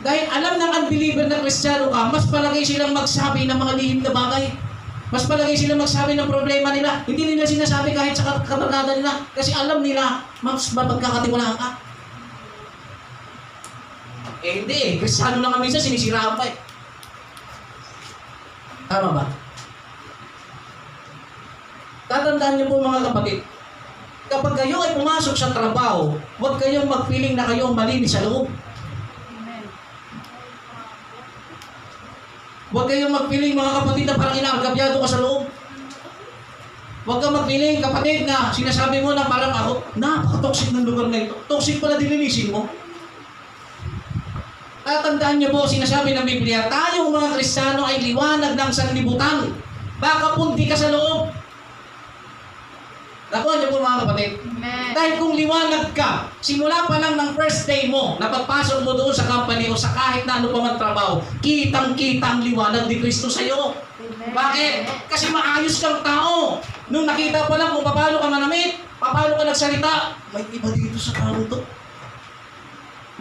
Dahil alam ng unbeliever na Kristiyano ka, mas palagay silang magsabi ng mga lihim na bagay. Mas palagay silang magsabi ng problema nila. Hindi nila sinasabi kahit sa kabarkada nila. Kasi alam nila, mas mapagkakatiwalaan ka. Eh hindi eh. Kristiyano lang kami minsan, sinisiraan pa eh. Tama ba? Tatandaan niyo po mga kapatid, kapag kayo ay pumasok sa trabaho, huwag kayong mag-feeling na kayo malinis sa loob. Amen. Huwag kayong mag-feeling mga kapatid na parang inaagabyado ka sa loob. Huwag kang mag-feeling kapatid na sinasabi mo na parang ako, napaka-toxic ng lugar na ito. Toxic pala dilinisin mo. Tatandaan niyo po, sinasabi ng Biblia, tayong mga Kristiyano ay liwanag ng sanlibutan. Baka punti ka sa loob. Nakuha niyo po mga kapatid. Amen. Dahil kung liwanag ka, simula pa lang ng first day mo, na pagpasok mo doon sa company o sa kahit na ano pa man trabaho, kitang-kita ang liwanag ni Kristo sa iyo. Amen. Bakit? Kasi maayos kang tao. Nung nakita pa lang kung paano ka manamit, paano ka nagsalita, may iba dito sa tao to.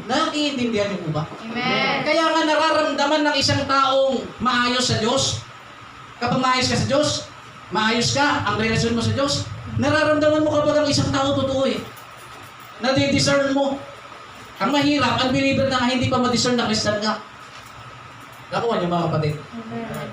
Naiintindihan niyo po ba? Amen. Kaya nga nararamdaman ng isang taong maayos sa Diyos. Kapag maayos ka sa Diyos, maayos ka, ang relasyon mo sa Diyos, nararamdaman mo kapag ang isang tao totoo eh. Nadi-discern mo. Ang mahirap, ang believer na hindi pa ma-discern na Christian ka. Nakuha niyo mga kapatid. Amen.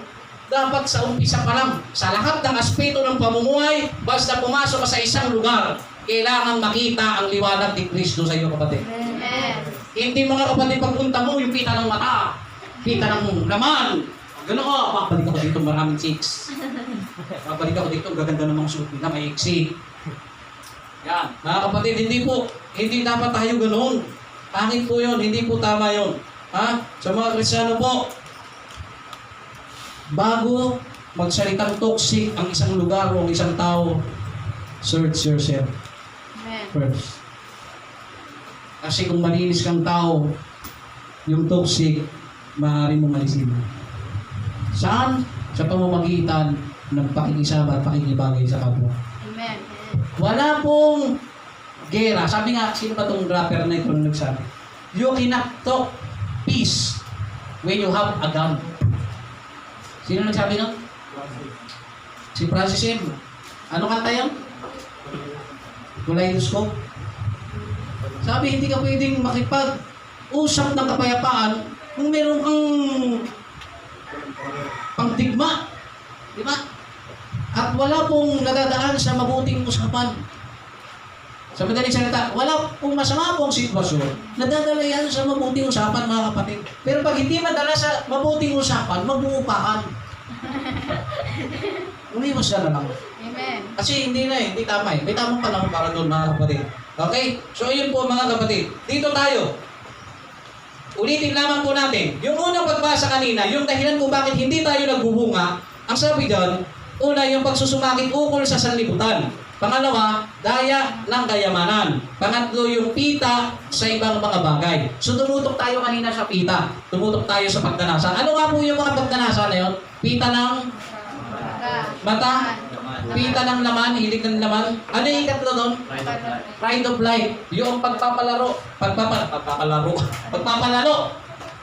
Dapat sa umpisa pa lang, sa lahat ng aspeto ng pamumuhay, basta pumasok ka sa isang lugar, kailangan makita ang liwanag ni Kristo sa iyo kapatid. Amen. Hindi mga kapatid, pagpunta mo, yung pita ng mata, pita ng laman, gano'n ka, babalik ako dito maraming chicks. Babalik ako dito, gaganda ng mga suit nila, may iksi. Yan, mga kapatid, hindi dapat tayo ganoon. Pangit po yun, hindi po tama yun. Ha? Sa mga Kristiyano po, bago magsalitang toxic ang isang lugar o ang isang tao, search yourself Amen. first. Kasi kung malinis kang tao, yung toxic, maaari mong alisin. Saan? Sa pamamagitan ng pakikisama at pakikibagay sa kapwa. Amen. Wala pong gera. Sabi nga, sino ba itong rapper na ito na nagsabi? You cannot talk peace when you have a gun. Sino nagsabi nun? Si Francis M. Ano kanta yun? Kaleidoscope. Sabi, hindi ka pwedeng makipag-usap ng kapayapaan kung meron kang pangdigma. Di ba? At wala pong nadadaan sa mabuting usapan. Sa madaling salita, wala pong masama pong sitwasyon. Nadadala yan sa mabuting usapan, mga kapatid. Pero pag hindi madala sa mabuting usapan, magbuupakan. Umiwas na lang. Amen. Kasi hindi tama eh. May tamang panahon para doon, mga kapatid. Okay? So, yun po, mga kapatid. Dito tayo. Ulitin lamang po natin. Yung unang pagbasa kanina, yung dahilan kung bakit hindi tayo nagbubunga, ang sabi doon, una, yung pagsusumakit ukol sa sanlibutan. Pangalawa, daya ng kayamanan. Pangatlo, yung pita sa ibang mga bagay. So, tumutok tayo kanina sa pita. Tumutok tayo sa pagdanasa. Ano nga po yung mga pagdanasa na yun? Pita ng mata, pita ng laman, hilig ng laman. Ano yung ikatlo doon? Pride of life. Yung pagpapalaro. Pagpapalaro.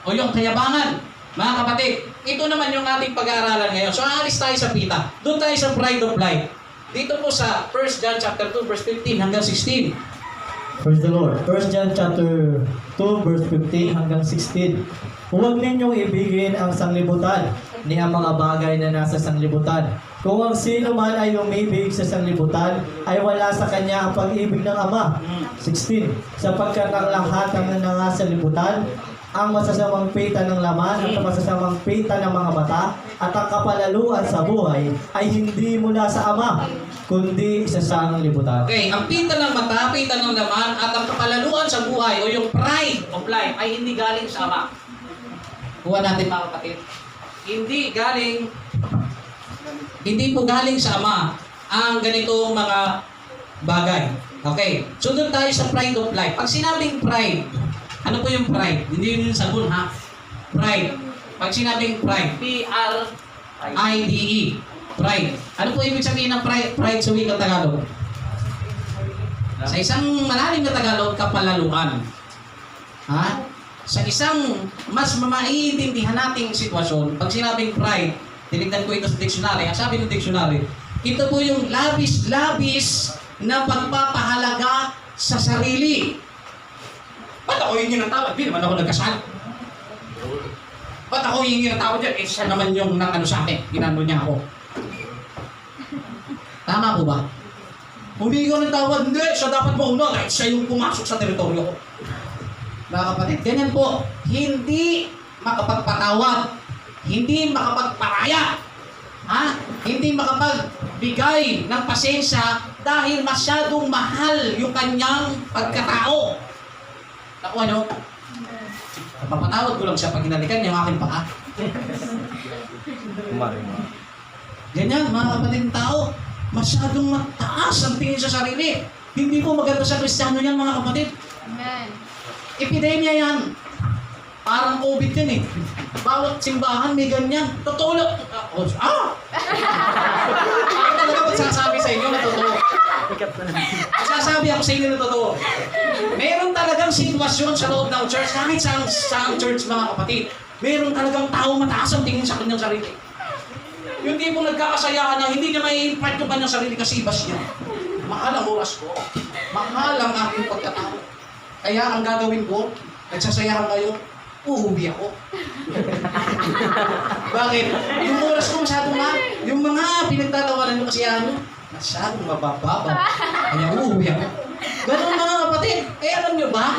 O yung kayabangan. Mga kapatid, ito naman yung ating pag-aaralan ngayon. So, aalis tayo sa pita. Doon tayo sa pride of life. Dito po sa 1 John chapter 2 verse 15 hanggang 16. Praise the Lord. 1 John chapter 2 verse 15 hanggang 16. Huwag ninyong ibigin ang sanglibutan ni ang mga bagay na nasa sanglibutan. Kung ang sino man ay umibig sa sanglibutan, ay wala sa kanya ang pag-ibig ng Ama. 16. Sapagkat ang lahat ng nasa sanglibutan, ang masasamang pita ng laman at ang masasamang pita ng mga mata at ang kapalaluan sa buhay ay hindi mula sa Ama, kundi sa sanglibutan. Okay, ang pita ng mata, pita ng laman, at ang kapalaluan sa buhay o yung pride of life ay hindi galing sa Ama. Kuha natin, mga kapatid. Hindi po galing sa Ama ang ganitong mga bagay. Okay, so doon tayo sa pride of life. Pag sinabing pride, ano po yung pride? Hindi yun yung sabon, ha? Pride. Pag sinabing pride, P-R-I-D-E. Pride. Ano po ibig sabihin ng pride? Pride sa wikang Tagalog. Sa isang malalim na Tagalog, kapalaluan. Ha? Sa isang mas maiintindihan nating sitwasyon, pag sinabing pride, tinignan ko ito sa dictionary. Ang sabi ng dictionary, ito po yung labis-labis na pagpapahalaga sa sarili. Ba't ako hingi ng tawad? Di naman ako nagkasal. Ba't ako hingi ng tawad yan? Eh, siya naman yung nang ano sa akin. Ginano niya ako. Tama po ba? Humingi ko ng tawad. Hindi, siya dapat mauna kahit siya yung pumasok sa teritoryo ko. Mga kapatid, ganyan po. Hindi makapagpatawad. Hindi makapagparaya. Ha? Hindi makapagbigay ng pasensya dahil masyadong mahal yung kanyang pagkatao. Nakuha nyo? Papatawad ko lang siya pag hinalikan niya yung aking paa. Ganyan, mga kapatid ng tao. Masyadong mataas ang tingin sa sarili. Hindi po maganda sa Kristiyano yan, mga kapatid. Amen. Epidemya yan. Parang COVID yan eh. Bawat simbahan may ganyan. Totoo lang. Ako talaga magsasabi sa inyo na totoo. Magsasabi ako sa inyo na totoo. Meron talagang sitwasyon sa loob ng church, kahit sa church, mga kapatid. Meron talagang tao mataas ang tingin sa kanyang sarili. Yung tipo nagkakasayahan na hindi niya mai-impart yung kanyang sarili kasi ibas niya. Mahal ang oras ko. Mahal ang aking pagkatao. Kaya ang gagawin ko, nagsasayahan kayo, uuwi ako. Bakit? Yung oras ko masyadong yung mga pinagtatawanan yung kasiyahan nyo, masyadong mabababa. Kaya uuwi ako. Ganun, mga kapatid. Eh, alam nyo ba?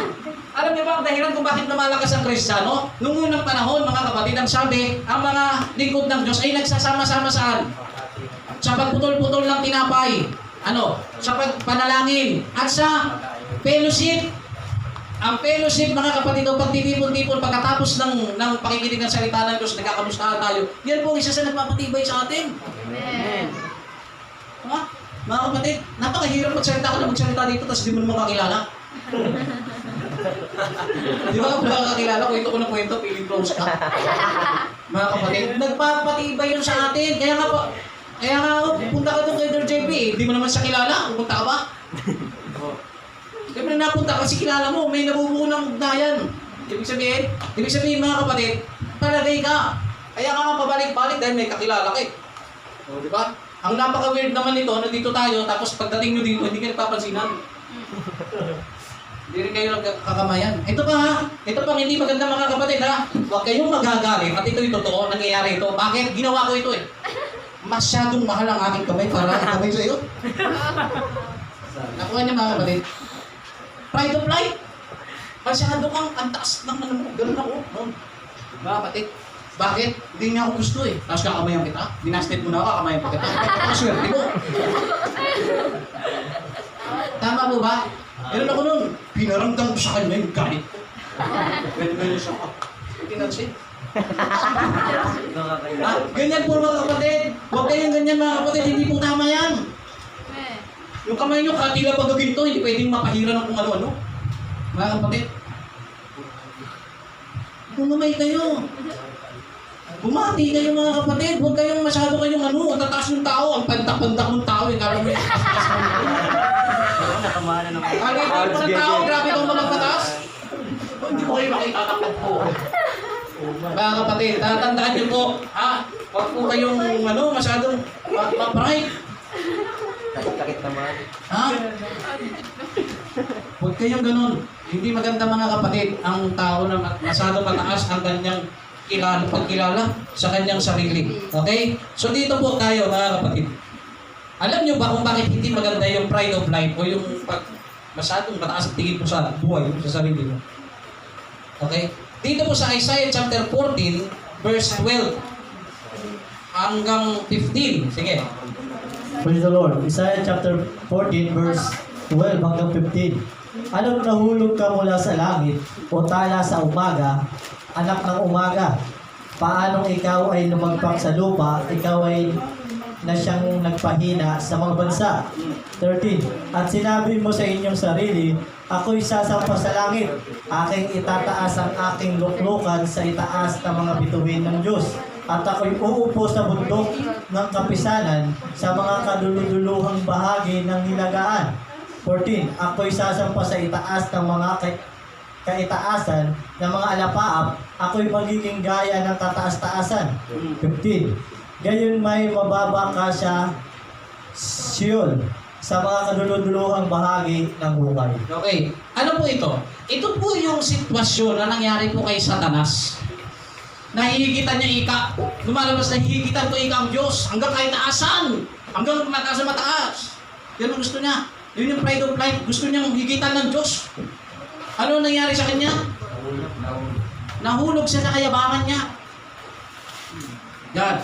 Alam niyo ba ang dahilan kung bakit lumalakas ang Kristiyano? Noong unang panahon, mga kapatid, ang sabi, ang mga lingkod ng Diyos ay nagsasama-sama saan? Sa pagputol-putol ng tinapay. Sa pagpanalangin. At sa fellowship. Ang fellowship, mga kapatid, o pagtitipon-tipon pagkatapos ng pakikinig ng salita ng Diyos, nagkakamustahan tayo. Yan po ang isa sa nagpapatibay sa atin. Amen. Ha? Mga kapatid, napakahirap magsalita ka na magsalita dito tapos di mo naman kakilala. Di ba? Wala kakilala, kwento ko ng kwento, feeling close ka. Mga kapatid, nagpapatibay yun sa atin. Kaya nga, punta ka doon kay Dr. JP, di mo naman siya kilala, pupunta ka ba? na napunta kasi kilala mo, may nabubuo ng ugnayan. Ibig sabihin mga kapatid, palagay ka. Kaya ka nga pabalik-balik dahil may kakilala ka eh. O, di ba? Ang napaka-weird naman nito, nandito tayo, tapos pagdating nyo dito, hindi kayo nagpapansinan. Hindi rin kayo nagkakamayan. Ito pa ha, ito pang hindi maganda mga kapatid ha. Huwag kayong magagalit at ito'y totoo, nangyayari ito. Bakit? Ginawa ko ito eh. Masyadong mahal ang aking kamay para kamay sa iyo. Nakuha niyo mga kapatid. Pride of life. Masyado kang antas ng ano mo. Ganun ako. Noon. Mga kapatid. Bakit? Hindi niya ako gusto eh. Tapos kakamayan kita. Binasted mo na ako, kakamayan pa kita. Ang swerte mo. Tama mo ba? Ganun ako noon. Pinaramdam ko sa kanya yung galit ko. Ganun siya ako. Pinansin. Ganyan po mga kapatid. Huwag kayong ganyan mga kapatid. Hindi po tama yan. Amen. Yung kamay nyo, katila pag ginto, hindi pwedeng mapahira ng kung ano-ano. Mga kapatid. Bumamay kayo. Bumati kayo mga kapatid. Huwag kayong masyado kayong ano. Ang tataas ng tao. Ang pantak-pantak ng tao. Yung kala mo yung Nakamana naman. Alipin po ng tao. Grabe kang mapagmataas. Hindi ko kayo makitatakot po. Mga kapatid, tatandaan niyo po. Ha? Huwag po kayong ano, masyadong ma-pride. Takit naman. Ha? Huwag kayong ganun. Hindi maganda mga kapatid ang tao na masyadong mataas ang kanyang pagkilala sa kanyang sarili. Okay? So dito po tayo mga kapatid. Alam niyo ba kung bakit hindi maganda yung pride of life o yung masyadong mataas ang tingin mo sa buhay, sa sarili mo? Okay? Dito po sa Isaiah chapter 14, verse 12 hanggang 15. Sige. Praise the Lord. Isaiah chapter 14 verse 12 hanggang 15. Anong nahulog ka mula sa langit o tala sa umaga, anak ng umaga? Paanong ikaw ay lumagpak sa lupa, ikaw ay na siyang nagpahina sa mga bansa? 13. At sinabi mo sa inyong sarili, ako'y sasampa sa langit, aking itataas ang aking luklukan sa itaas ng mga bituin ng Diyos. At ako'y uupo sa bundok ng kapisanan sa mga kaduluduluhang bahagi ng hilagaan. 14. Ako'y sasampa sa itaas ng mga kaitaasan ng mga alapaap, ako'y magiging gaya ng kataas-taasan. 15. Gayon may mababa ka sa Sion, sa mga kaduluduluhang bahagi ng buhay. Okay. Ano po ito? Ito po yung sitwasyon na nangyari po kay Satanas. Nahihigitan niya ika. Lumalabas na hihigitan ko ika ang Diyos hanggang kahit taasan. Hanggang mataas na mataas. Yan ang gusto niya. Yun yung pride of life. Gusto niyang higitan ng Diyos. Ano nangyari sa kanya? Nahulog siya sa kayabangan niya. Yan.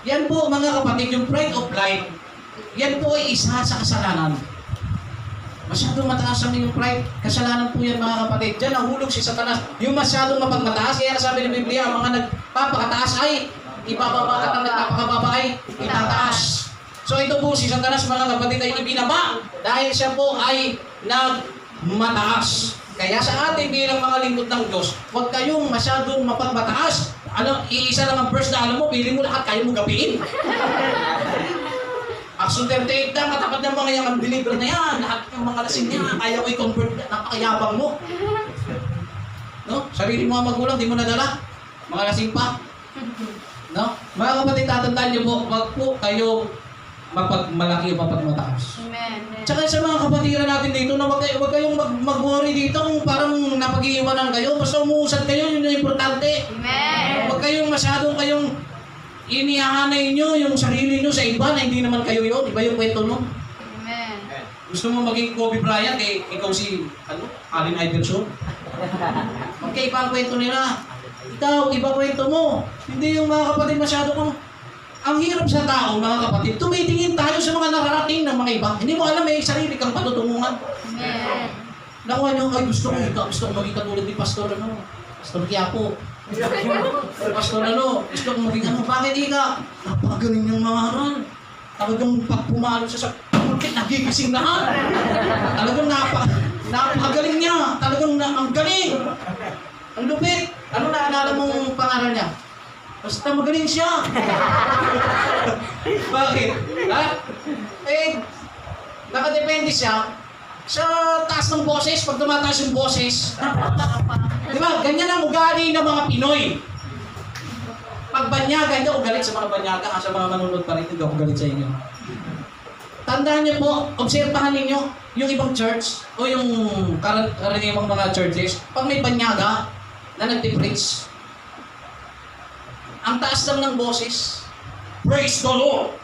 Yan po mga kapatid, yung pride of life, yan po ay isa sa kasalanan. Masyadong mataas ang yung pride. Kasalanan po yan mga kapatid. Diyan nahulog si Satanas. Yung masyadong mapagmataas, kaya nasabi ng Biblia, ang mga nagpapakataas ay ibababa at ang nagpapakababa ay itataas. So ito po si Satanas mga kapatid ay ibinaba dahil siya po ay nagmataas. Kaya sa atin bilang mga lingkod ng Diyos, huwag kayong masyadong mapagmataas. Ano, iisa lang ang verse na alam mo, pili mo lahat, kaya mo gapiin. Action 38 lang, katapat ng mga yung believer na yan, lahat ng mga lasing niya, kaya ko i-convert, napakayabang mo. No? Sarili mo ang magulang, di mo nadala. Mga lasing pa. No? Mga kapatid, tatandaan niyo po, wag po kayong mapagmalaki o mapagmataas. Amen. Tsaka sa mga kapatiran natin dito, na wag kayong mag-worry dito kung parang napag-iiwanan kayo. Basta umuusad kayo, yun yung importante. Amen. Huwag kayong masyadong inihahanay nyo yung sarili nyo sa iba na hindi naman kayo yun. Iba yung kwento nun. Amen. Gusto mo maging Kobe Bryant, eh, ikaw si, Allen Iverson. Magkaiba ang kwento nila. Ikaw, iba kwento mo. Hindi yung mga kapatid masyado kung ang hirap sa tao, mga kapatid, tumitingin tayo sa mga nakarating ng mga iba. Hindi mo alam, may sarili kang patutunguhan. Amen. Nakuha nyo, ay gusto ko maging katulad ni Pastor, Pastor Quiapo. Pastor gusto ko maging bakit ika? Napakagaling yung mga haran. Talagang pag pumalo siya sa pulpit, nagigising lahat. Talagang napakagaling niya. Talagang ang galing. Ang lupit. Ano naalala mong pangalan niya? Basta magaling siya. Bakit? Ha? Eh, nakadepende siya Sa taas ng boses, pag tumataas yung boses. Di ba? Ganyan ang ugali ng mga Pinoy. Pag banyaga, hindi ako galit sa mga banyaga, sa mga manunod pa rin, hindi ako galit sa inyo. Tandaan niyo po, obserbahan ninyo yung ibang church o yung karaniwang mga churches, pag may banyaga na nagtipreach, ang taas lang ng boses, praise the Lord!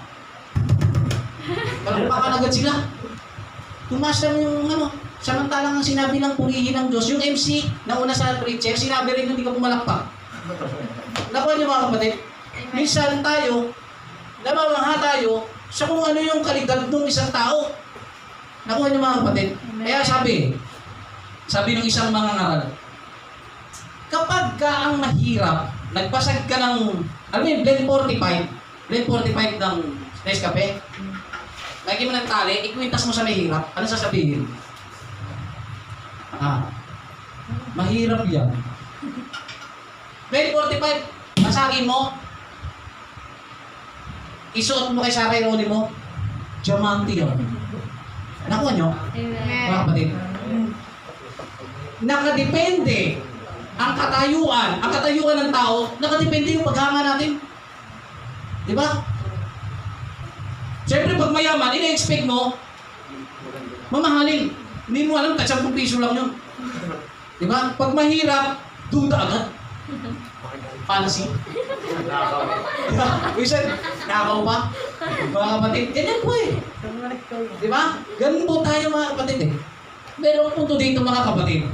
Palakpakan agad sila. Tumaas lang yung samantalang ang sinabi ng purihin ng Diyos, yung MC na una sa preacher, sinabi rin hindi ka pumalakpak. Nakuha niyo mga kapatid, minsan tayo, namamangha tayo sa kung ano yung kalidad ng isang tao. Nakuha niyo mga kapatid. Kaya sabi ng isang mangangaral, kapag ka ang mahirap, nagpasag ka ng, alam mo yung blend 45 ng Nescafe, lagi mo ng tali, ikwintas mo sa mahirap, ano sasabihin? Mahirap yan. Blend 45, masagin mo, isuot mo kay Sarah Ronnie mo, diamante yun. Nakuha nyo? Mga kapatid. Nakadepende ang katayuan ng tao, nakadepende yung paghanga natin. Di ba? Siyempre, pag mayaman, ina-expect mo, mamahalin. Hindi mo alam, 10 piso lang yun. Di ba? Pag mahirap, duda agad. Fancy. Wisan, nakaw pa. Mga kapatid, ganyan po eh. Di ba? Ganun po tayo mga kapatid eh. Pero ang punto dito mga kapatid,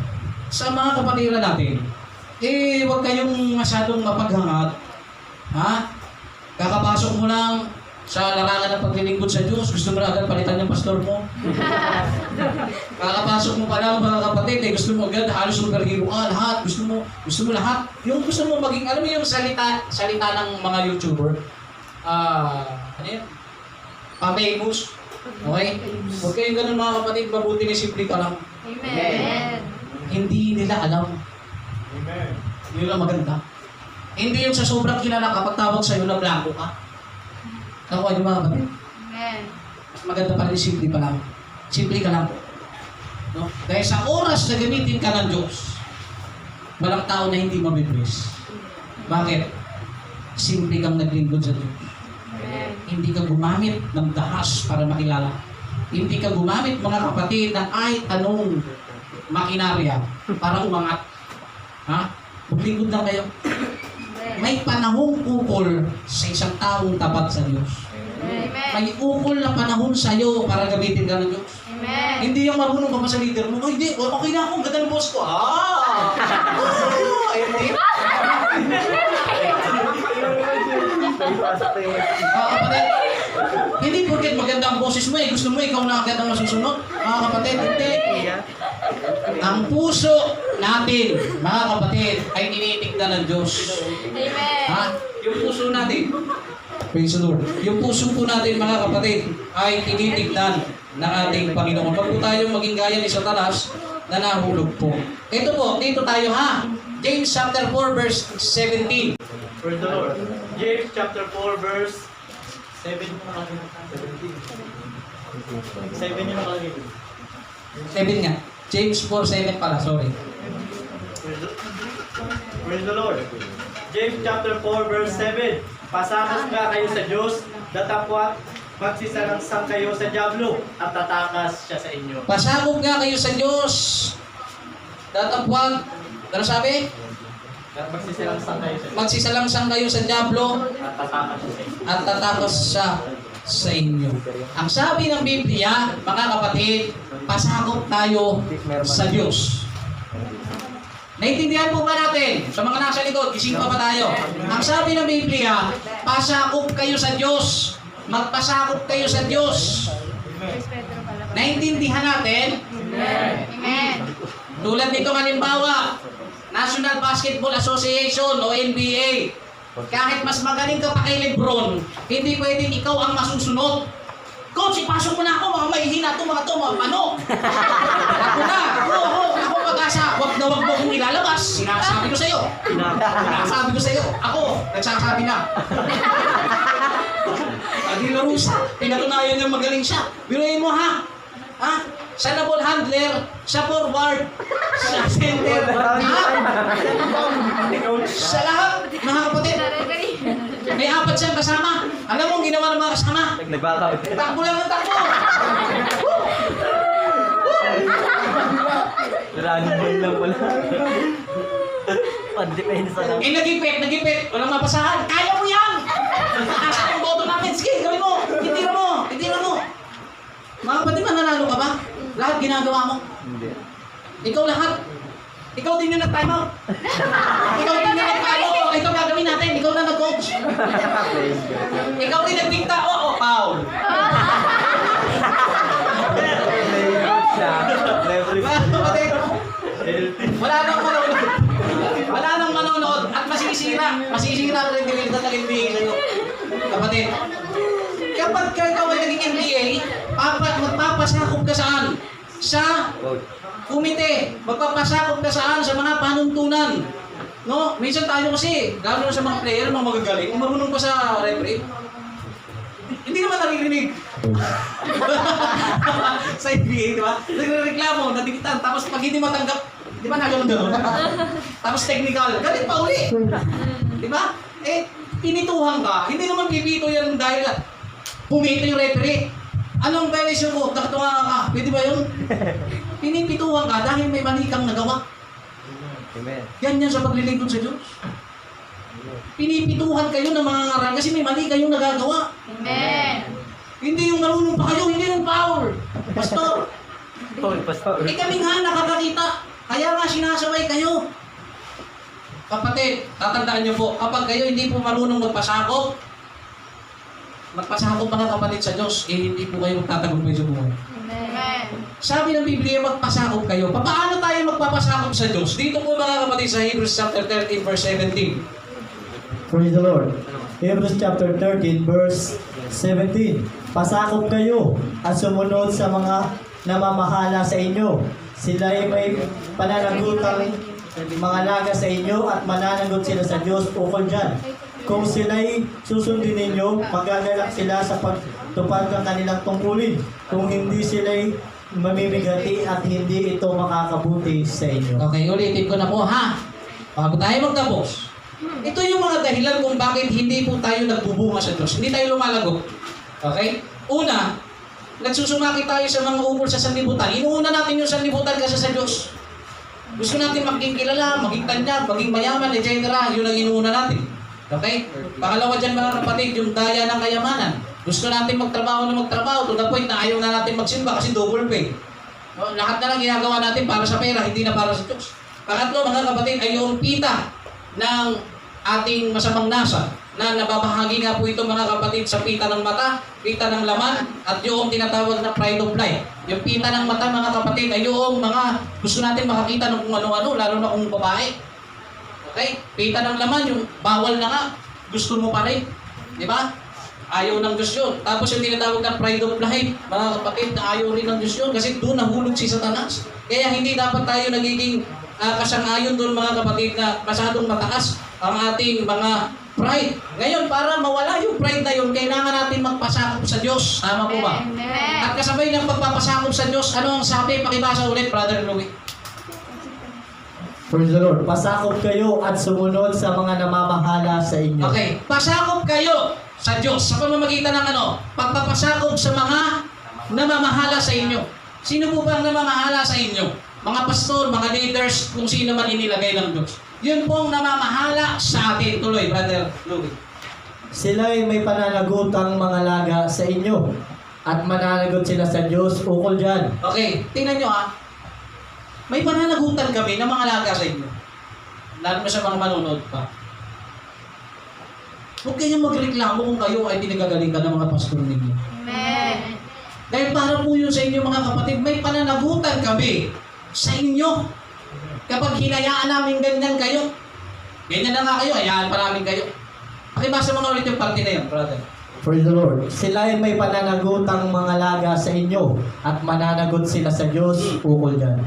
sa mga kapatiran natin, huwag kayong masyadong mapaghangat. Kakapasok mo lang sa larangan ng paglilingkod sa Diyos, gusto mo na agad palitan yung pastor mo. Kakapasok mo pa lang mga kapatid, gusto mo agad halos superhero ka, lahat, gusto mo lahat. Yung gusto mo maging, alam mo yung salita ng mga YouTuber, ano yun? Pa-famous. Okay? Huwag kayong ganun mga kapatid, mabuti na simple ka lang. Amen. Hindi nila alam. Amen. Yun ang maganda. Hindi yung sa sobrang kilala ka, pagtawag sa'yo na blanco ka. Nakuha niyo mga kapatid? Amen. Mas maganda pa rin, simple pa lang. Simple ka lang po. No? Dahil sa oras na gamitin ka ng Diyos, walang tao na hindi mabiblis. Bakit? Simple kang naglingkod sa Diyos. Amen. Hindi ka gumamit ng dahas para makilala. Hindi ka gumamit, mga kapatid, ng kahit anong makinarya para umangat. Maglingkod lang kayo. May panahong ukol sa isang taong tapat sa Diyos. Amen. May ukol na panahon sa iyo para gamitin ka ng Diyos. Amen. Hindi yung marunong ka pa sa leader mo. Hindi, okay na ako, ganda ng boss ko. Ayun din. Kapatid, hindi porket maganda ang boses mo, gusto mo ikaw na agad ang masusunod. Mga kapatid, hindi. Ang puso natin, mga kapatid, ay tinitignan ng Diyos. Amen. Yung puso natin, praise the Lord. Yung puso po natin, mga kapatid, ay tinitignan ng ating Panginoon. Huwag po tayong maging gaya ni Satanas na nahulog po. Ito po, dito tayo James chapter 4 verse 17. Praise the Lord. James chapter 4 verse 7 yung nakalagay. 7 yung nakalagay. 7 nga. James 4:7 pala, sorry. Praise the Lord. James chapter 4 verse 7. Pasakos nga kayo sa Diyos, datapwat magsisalangsang kayo sa diablo at tatakas siya sa inyo. Pasakop nga kayo sa Diyos. Datapwag. Ano sabi? Magsisalangsang kayo sa Diyos Magsisalangsang kayo sa Diablo at tatakas siya sa inyo. at tatakas siya sa inyo. Ang sabi ng Biblia, mga kapatid, pasakop tayo sa Diyos. Naintindihan po ba natin? Sa mga nasa likod, gising pa tayo. Ang sabi ng Biblia, pasakop kayo sa Diyos. Magpasakop kayo sa Diyos. Naintindihan natin? Amen. Tulad nito halimbawa, National Basketball Association o NBA. Kahit mas magaling ka pa kay Lebron, hindi pwedeng ikaw ang masusunod. Coach, ipasok mo na ako, mga mahihina ito, mga ano? Ako pag-asa, wag na wag mo kong ilalabas. Sinasabi ko sa'yo. Ako, nagsasabi na. Adi Larusa, pinatunayan niya magaling siya. Biruin mo Ha? Siya na ball handler, siya forward, siya center. Ha? Sa lahat, mga kapatid, may 4 siyang kasama. Alam mo ang ginawa ng mga kasama? Nagbaka. Takbo lang ng takbo. Running ball lang pala. Pan-depensa lang. Nagipit. Walang mapasahan. Kaya mo yan! Asa ang boto namin. Sige, gawin mo. Itira mo. Mga kapatid, mananalo ka ba? Lahat ginagawa mo. Hindi. Ikaw lahat. Ikaw din yung nag-time out. Ikaw din yung nag-time out. Ito gagawin natin. Ikaw na nag-coach. Ikaw din nagdikta. Oo, foul. Mga kapatid, wala nang manonood at masisira ang credibility ng NBA sa'yo. Kapatid, kapag ikaw ay naging NBA, magpapasakop ka saan? Sa komite. Magpapasakop ka saan? Sa mga panuntunan. No? Minsan tayo kasi, lalo na sa mga player, mga magagaling, kung marunong pa sa referee, hindi naman naririnig. Sa NBA, di ba? Nagreklamo, nadikitan, tapos pag hindi matanggap, di ba nagano'n? Tapos technical, galit pa uli. Di ba? Pinituhan ka, hindi naman pipito yan dahil pumito yung referee. Anong violation mo? Nakatunga ka, pwede ba yun? Pinipituhan ka dahil may mali kang nagawa. Amen. Yan sa paglilingkod sa Diyos. Pinipituhan kayo ng mga ngaral kasi may mali kayong nagagawa. Amen. Hindi yung marunong pa kayo, hindi yung power. Pastor, Pastor. kami nga nakakakita. Kaya nga sinasaway kayo. Kapatid, tatandaan niyo po, kapag kayo hindi po marunong magpasakop mga kapatid sa Diyos, hindi po kayo magtatagumpay sa buhay. Amen. Sabi ng Biblia, magpasakop kayo. Paano tayo magpapasakop sa Diyos? Dito po mga kapatid sa Hebrews chapter 13 verse 17. Praise the Lord. Hebrews chapter 13 verse 17. Pasakop kayo at sumunod sa mga namamahala sa inyo. Sila ay may pananagutang mga laga sa inyo at mananagot sila sa Diyos ukol dyan. Kung sila'y susundin ninyo, magagalak sila sa pagtupad ng kanilang tungkulin. Kung hindi sila'y mamimigati at hindi ito makakabuti sa inyo. Okay, ulitin ko na po ha. Bago tayo magtapos. Ito yung mga dahilan kung bakit hindi po tayo nagbubunga sa Diyos. Hindi tayo lumalago. Okay? Una, nagsusumaki tayo sa mga ukol sa sanlibutan. Inuuna natin yung sanlibutan kasi sa Diyos. Gusto natin maging kilala, maging tanyag, maging mayaman, etc. Yun ang inuuna natin. Okay? Pangalawa dyan mga kapatid, yung daya ng kayamanan. Gusto natin magtrabaho to the point na ayaw na natin magsimba kasi double pay. No? Lahat na lang ginagawa natin para sa pera, hindi na para sa Diyos. Pangatlo mga kapatid ay yung pita ng ating masamang nasa na nababahagi nga po ito mga kapatid sa pita ng mata, pita ng laman, at yung tinatawag na pride of life. Yung pita ng mata mga kapatid ay yung mga gusto natin makakita ng kung ano-ano, lalo na kung babae. Okay? Pita ng laman, yung bawal na nga, gusto mo pa rin. Di ba? Ayaw ng Diyos yun. Tapos yung tinatawag na pride of life, mga kapatid, na ayaw rin ng Diyos yun kasi doon nahulog si Satanas. Kaya hindi dapat tayo nagiging kasang-ayon doon mga kapatid na masyadong mataas ang ating mga pride. Ngayon, para mawala yung pride na yun, kailangan natin magpasakop sa Diyos. Tama po ba? Amen. At kasabay ng pagpapasakop sa Diyos, ano ang sabi? Pakibasa ulit, Brother Louie. Praise the Lord. Pasakop kayo at sumunod sa mga namamahala sa inyo. Okay, pasakop kayo sa Diyos sa pamamagitan ng ano? Pagpapasakop sa mga namamahala sa inyo. Sino po ba ang namamahala sa inyo? Mga pastor, mga leaders, kung sino man inilagay ng Diyos. Yun pong namamahala sa atin. Tuloy, Brother Louie. Sila ay may pananagutang mga laga sa inyo at mananagot sila sa Diyos ukol dyan. Okay, tingnan nyo ha. May pananagutan kami ng mga laga sa inyo. Lalo na sa mga manonood pa. Huwag kayong magreklamo kung kayo ay pinagagaling ka ng mga pastor ninyo. Amen. Dahil para po yun sa inyo mga kapatid, may pananagutan kami sa inyo. Kapag hinayaan namin ganyan kayo, ganyan na nga kayo, hayaan pa namin kayo. Pakibasa mo nga ulit yung parte na yun, brother. Praise the Lord. Sila ay may pananagutang mga laga sa inyo at mananagot sila sa Diyos ukol dyan.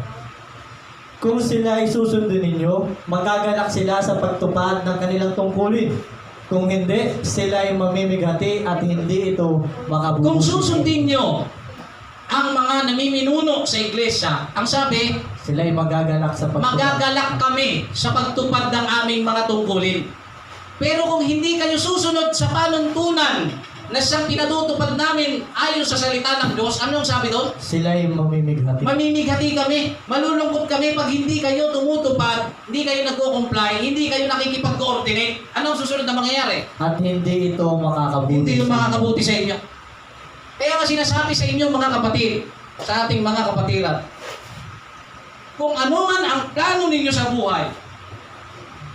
Kung sila ay susundin ninyo, magagalak sila sa pagtupad ng kanilang tungkulin. Kung hindi, sila ay mamimigati at hindi ito makabubuti. Kung susundin nyo ang ang mga namiminuno sa iglesia, ang sabi, Sila'y magagalak sa pagtupad. magagalak kami sa pagtupad ng aming mga tungkulin. Pero kung hindi kayo susunod sa panuntunan na siyang pinatutupad namin ayon sa salita ng Diyos, ano yung sabi doon? Sila'y mamimighati. Mamimighati kami, malulungkot kami pag hindi kayo tumutupad, hindi kayo nagko-comply, hindi kayo nakikipag-coordinate. Ano ang susunod na mangyayari? At hindi ito makakabuti. Hindi yung makakabuti sa inyo. Kaya nga sinasabi sa inyo mga kapatid, sa ating mga kapatiran, kung ano man ang plano ninyo sa buhay,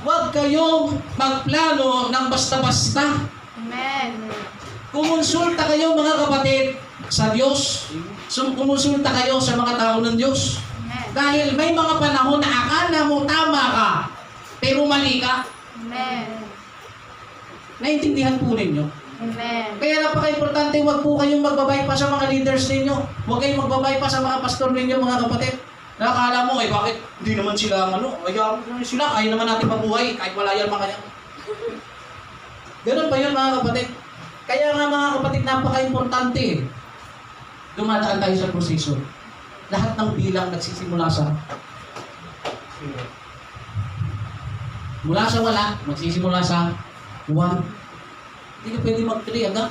huwag kayong magplano ng basta-basta. Amen. Kumonsulta kayo mga kapatid sa Diyos. Kumonsulta kayo sa mga tao ng Diyos. Amen. Dahil may mga panahon na akala mo tama ka, pero mali ka. Amen. Naintindihan po ninyo. Amen. Kaya napaka-importante, huwag po kayong magbabypass sa mga leaders ninyo. Huwag kayong magbabypass sa mga pastor ninyo mga kapatid. Nakakala mo, bakit hindi naman sila, sila, kaya naman natin mabuhay, kahit wala yan mga yan. Ganun pa yun mga kapatid. Kaya nga mga kapatid, napaka-importante. Dumadaan tayo sa proseso. Lahat ng bilang nagsisimula sa mula sa wala, magsisimula sa 1. Hindi ka pwede mag-3 agad.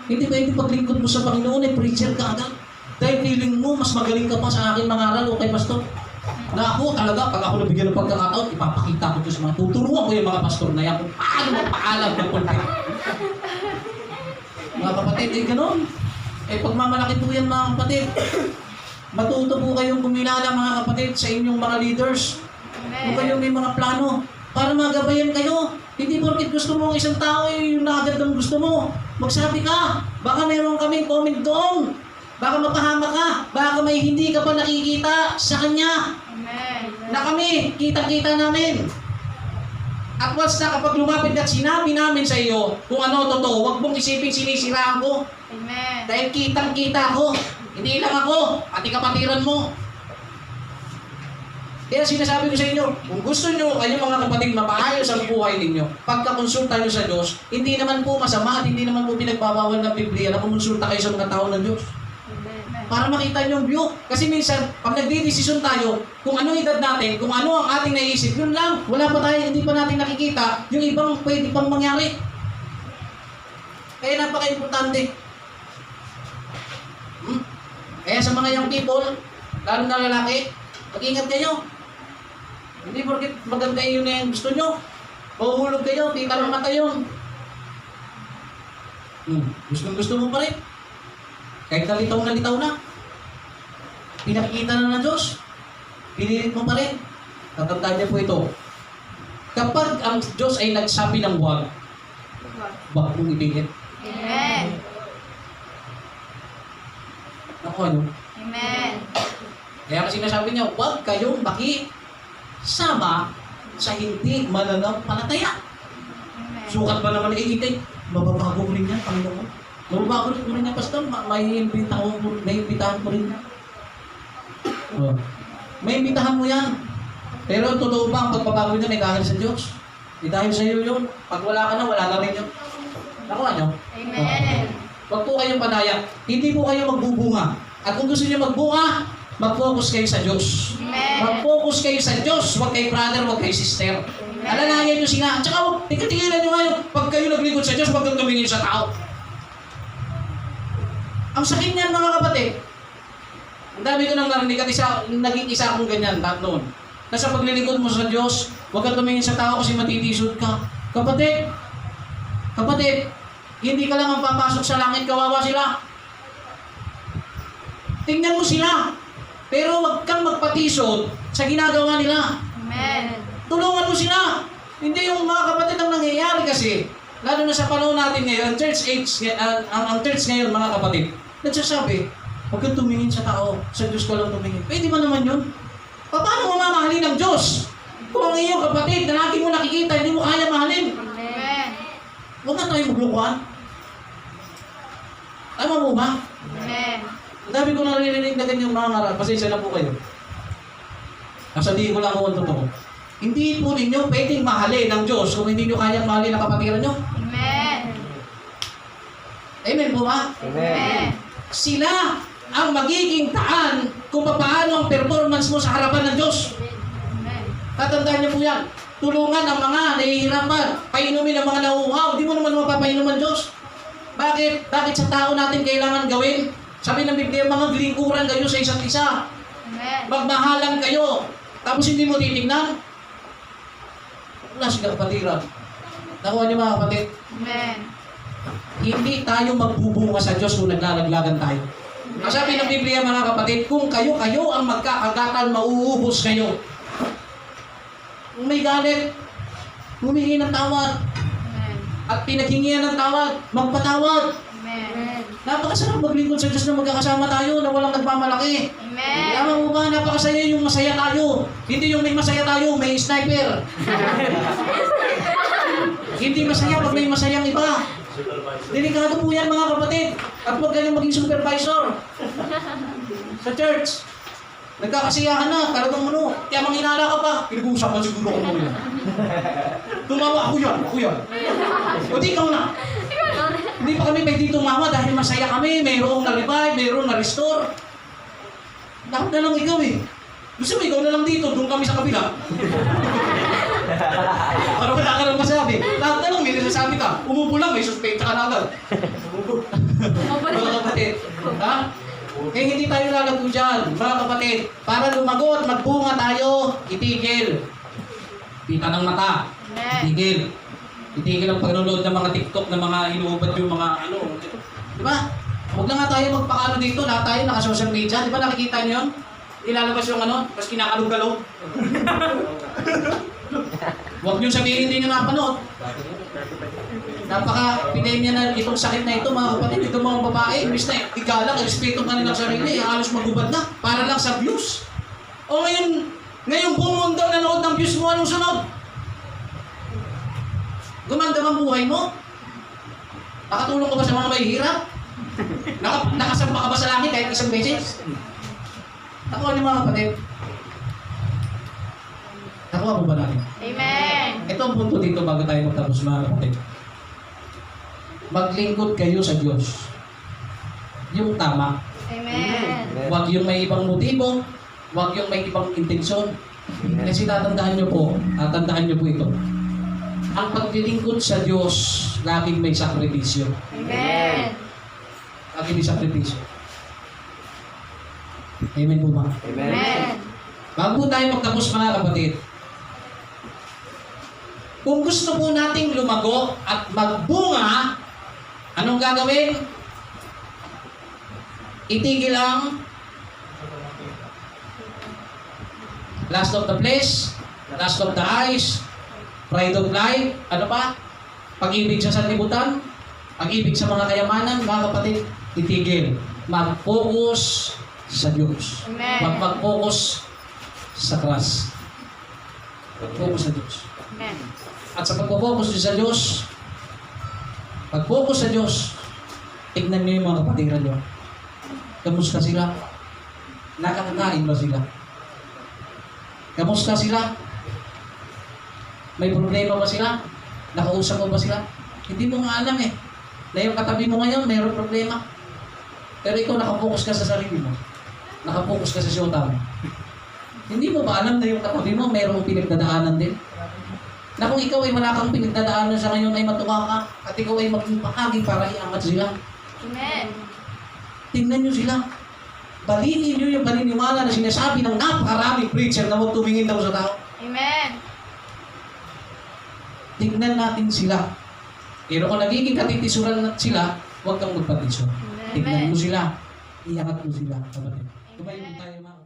Hindi pwede paglingkod mo sa Panginoon, preacher ka agad. Dahil feeling mo, mas magaling ka pa sa akin mangaral o kay pastor. Na ako talaga, pag ako nabigyan ng pagkakataon, ipapakita ko ito sa mga tuturuan ko yung mga pastor na yan kung paano magpaalam ng pulpit. Mga kapatid, ganun. Pagmamalaki po yan mga kapatid. Matuto po kayong kumilala mga kapatid sa inyong mga leaders. Kung kayo may mga plano, para magabayan kayo. Hindi porkit gusto mo ang isang tao, yung nakagad ang gusto mo. Magsabi ka, baka meron kaming comment doon. Baka mapahamak ka, baka may hindi ka pa nakikita sa kanya. Amen. Na kami, kita-kita namin. At once na kapag lumapit at sinabi namin sa iyo kung ano totoo, huwag mong isipin sinisiraan ko. Amen. Dahil kitang-kita ko. Hindi lang ako, pati kapatiran mo. Kaya sinasabi ko sa inyo, kung gusto nyo kayong mga kapatid mapaayos ang buhay ninyo, pagkakonsulta nyo sa Diyos, hindi naman po masama at hindi naman po pinagbabawal ng Biblia na kumonsulta kayo sa mga tao ng Diyos. Para makita nyo yung view. Kasi minsan, pag nagdidesisyon tayo, kung anong edad natin, kung ano ang ating naisip, yun lang. Wala pa tayo, hindi pa natin nakikita yung ibang pwede pang mangyari. Kaya napaka-importante. Kaya sa mga young people, lalo na lalaki, mag-ingat kayo. Hindi porket maganda yun na yung gusto nyo. Mahuhulog kayo, tita ng mata yun. Gusto mo pa rin. Kahit nalitaw na. Pinakikita na ng Diyos. Pinilit mo pa rin. Tatandaan niyo po ito. Kapag ang Diyos ay nagsabi ng huwag, wag mong ipilit. Amen. Nakuha niyo? Amen. Kaya kasi sinasabi niya, huwag kayong makisama sa hindi mananampalataya. Amen. Sukat ba naman iitay? Mababago ko rin yan, Panginoon. Mababago rin yan, Pastor. May imbitahan ko rin yan. May imbitahan mo yan. Pero totoo ba ang pagbabago niyan ay dahil sa Diyos? Ay dahil sa iyo yun. Pag wala ka na, wala na rin yun. Nakuha niyo? Amen. Huwag po kayong padaya. Hindi po kayo magbubunga. At kung gusto niyo magbunga, mag-focus kayo sa Diyos. Amen. Mag-focus kayo sa Diyos. Huwag kay brother, huwag kay sister. Alalayan nyo sila. At saka huwag, tigilan nyo ngayon. Pag kayo naglingkod sa Diyos, huwag kang tumingin sa tao. Ang sakit niyan mga kapatid. Ang dami ko nang narinig at naging isa akong ganyan noon. Nasa paglilingkod mo sa Diyos, huwag kang tumingin sa tao kasi matitisod ka. Kapatid, hindi ka lang ang papasok sa langit, kawawa sila. Tingnan mo sila. Pero huwag kang magpatisod sa ginagawa nila. Amen. Tulungan mo sila. Hindi yung mga kapatid ang nangyayari kasi. Lalo na sa panahon natin ngayon, church age, ang church ngayon mga kapatid, nagsasabi, huwag kang tumingin sa tao, sa Diyos ka lang tumingin. Pwede ba naman yun? Paano mo mamahalin ng Diyos? Kung ang iyong kapatid na lagi mo nakikita, hindi mo kaya mahalin. Amen. Huwag na tayo maglukuhan. Tama mo ba? Amen. Ang dami ko naririnig na ganyang mga ngaral. Pasensya na po kayo. Nasabihin ko lang ako ang totoo. Hindi po ninyo pwedeng mahalin ng Diyos kung hindi nyo kaya mahalin ang kapatiran nyo. Amen. Amen po ba? Amen. Sila, ang magiging daan kung paano ang performance mo sa harapan ng Diyos. Amen. Tatandaan niyo po yan. Tulungan ang mga nahihirapan. Painumin ang mga nauuhaw. Di mo naman mapapainom ang Diyos. Bakit? Bakit sa tao natin kailangan gawin? Sabi ng Biblia, mga lingkuran kayo sa isa't isa. Amen. Magmahalan kayo. Tapos hindi mo titignan. Wala silang kapatiran. Nakuha niyo mga kapatid? Amen. Hindi tayo magbubunga sa Diyos kung naglalaglagan tayo. Ang sabi ng Biblia mga kapatid, kung kayo ang magkakagatan, mauubos kayo. Kung may galit, humingi ng tawad. Amen. At pinaghingian ng tawad, magpatawad. Amen. Napakasarap maglingkod sa Diyos na magkakasama tayo na walang nagmamalaki. Amen. Alam mo ba, napakasaya yung masaya tayo. Hindi yung may masaya tayo, may sniper. Hindi masaya pag may masayang iba. Delikado po yan mga kapatid. At huwag kayong maging supervisor. Sa church. Nagkakasiyahan na, talagang ano, kaya manginala ka pa. Pinag-uusapan siguro ko mo yan. Tumawa, ako yan. O di ikaw na. Hindi pa kami pwede tumawa dahil masaya kami. Mayroong na-revive, mayroong na-restore. Dapat na lang ikaw eh. Gusto mo ikaw na lang dito, doon kami sa kabila. Para wala ka nang masabi. Lahat na lang, may nasasabi ka. Umupo lang, may suspeita ka na agad. Mga kapatid. Ha? Eh hindi tayo lalago dyan, mga kapatid. Para lumago at magbunga tayo, itigil. Pita ng mata. Itigil. Itigil ang pagnunood ng mga TikTok na mga inuubad yung mga ano. Di ba? Huwag na nga tayo magpakano dito, lahat tayo naka-social media. Di ba nakikita niyo yun? Ilalabas yung ano, tapos kinakalog-kalog. Huwag niyo sabihin hindi niyo napanood. Napaka-epidemya na itong sakit na ito mga kapatid. Itong mga babae, imbis na igalang, respeto ka nilang sarili, halos magubad na, para lang sa views. O ngayon buong mundo nanood ng views mo, anong sunod? Gumanda ang buhay mo? Nakatulong ka ba sa mga mahihirap? Nakasampa ka ba sa langit kahit isang beses? Nakuha niyo mga kapatid. Nakuha po ba natin? Amen. Ito ang punto dito bago tayo magtapos mga kapatid. Maglingkod kayo sa Diyos. Yung tama. Amen. Huwag yung may ibang motibo. Huwag yung may ibang intensyon. Kasi tatandaan niyo po ito. Ang paglilingkod sa Diyos, laging may sakripisyo. Amen. Laging may sakripisyo. Amen po ba? Amen. Bago tayo magtapos mga kapatid, kung gusto po nating lumago at magbunga, anong gagawin? Itigil ang lust of the flesh, lust of the eyes, pride of life, ano pa? Pag-ibig sa sanlibutan, pag-ibig sa mga kayamanan, mga kapatid, itigil. Mag-focus sa Diyos. Amen. Mag-focus sa cross. Mag-focus sa Diyos. Amen. At sa pag-focus sa Diyos, pag-focus sa Diyos, tignan niyo yung mga kapatiran niyo. Kamusta sila? Nakakakain ba sila? Kamusta sila? May problema ba sila? Nakausap mo ba sila? Hindi mo nga alam eh. Na yung katabi mo ngayon, mayroong problema. Pero ikaw nakapokus ka sa sarili mo. Nakapokus ka sa syota mo. Hindi mo ba alam na yung katabi mo, mayroong pinagdadaanan din? Na kung ikaw ay wala kang pinagdadaanan sa ngayon ay matuwa ka at ikaw ay maging bahagi para iangat sila. Amen. Tingnan nyo sila. Balinin nyo yung paniniwala na sinasabi ng napakaraming preacher na huwag tumingin daw sa tao. Amen. Tingnan natin sila. Pero kung nagiging katitisuran sila, huwag kang magpatisyon. Tingnan mo sila. Iangat mo sila. Kapatid. Tumayo tayo mga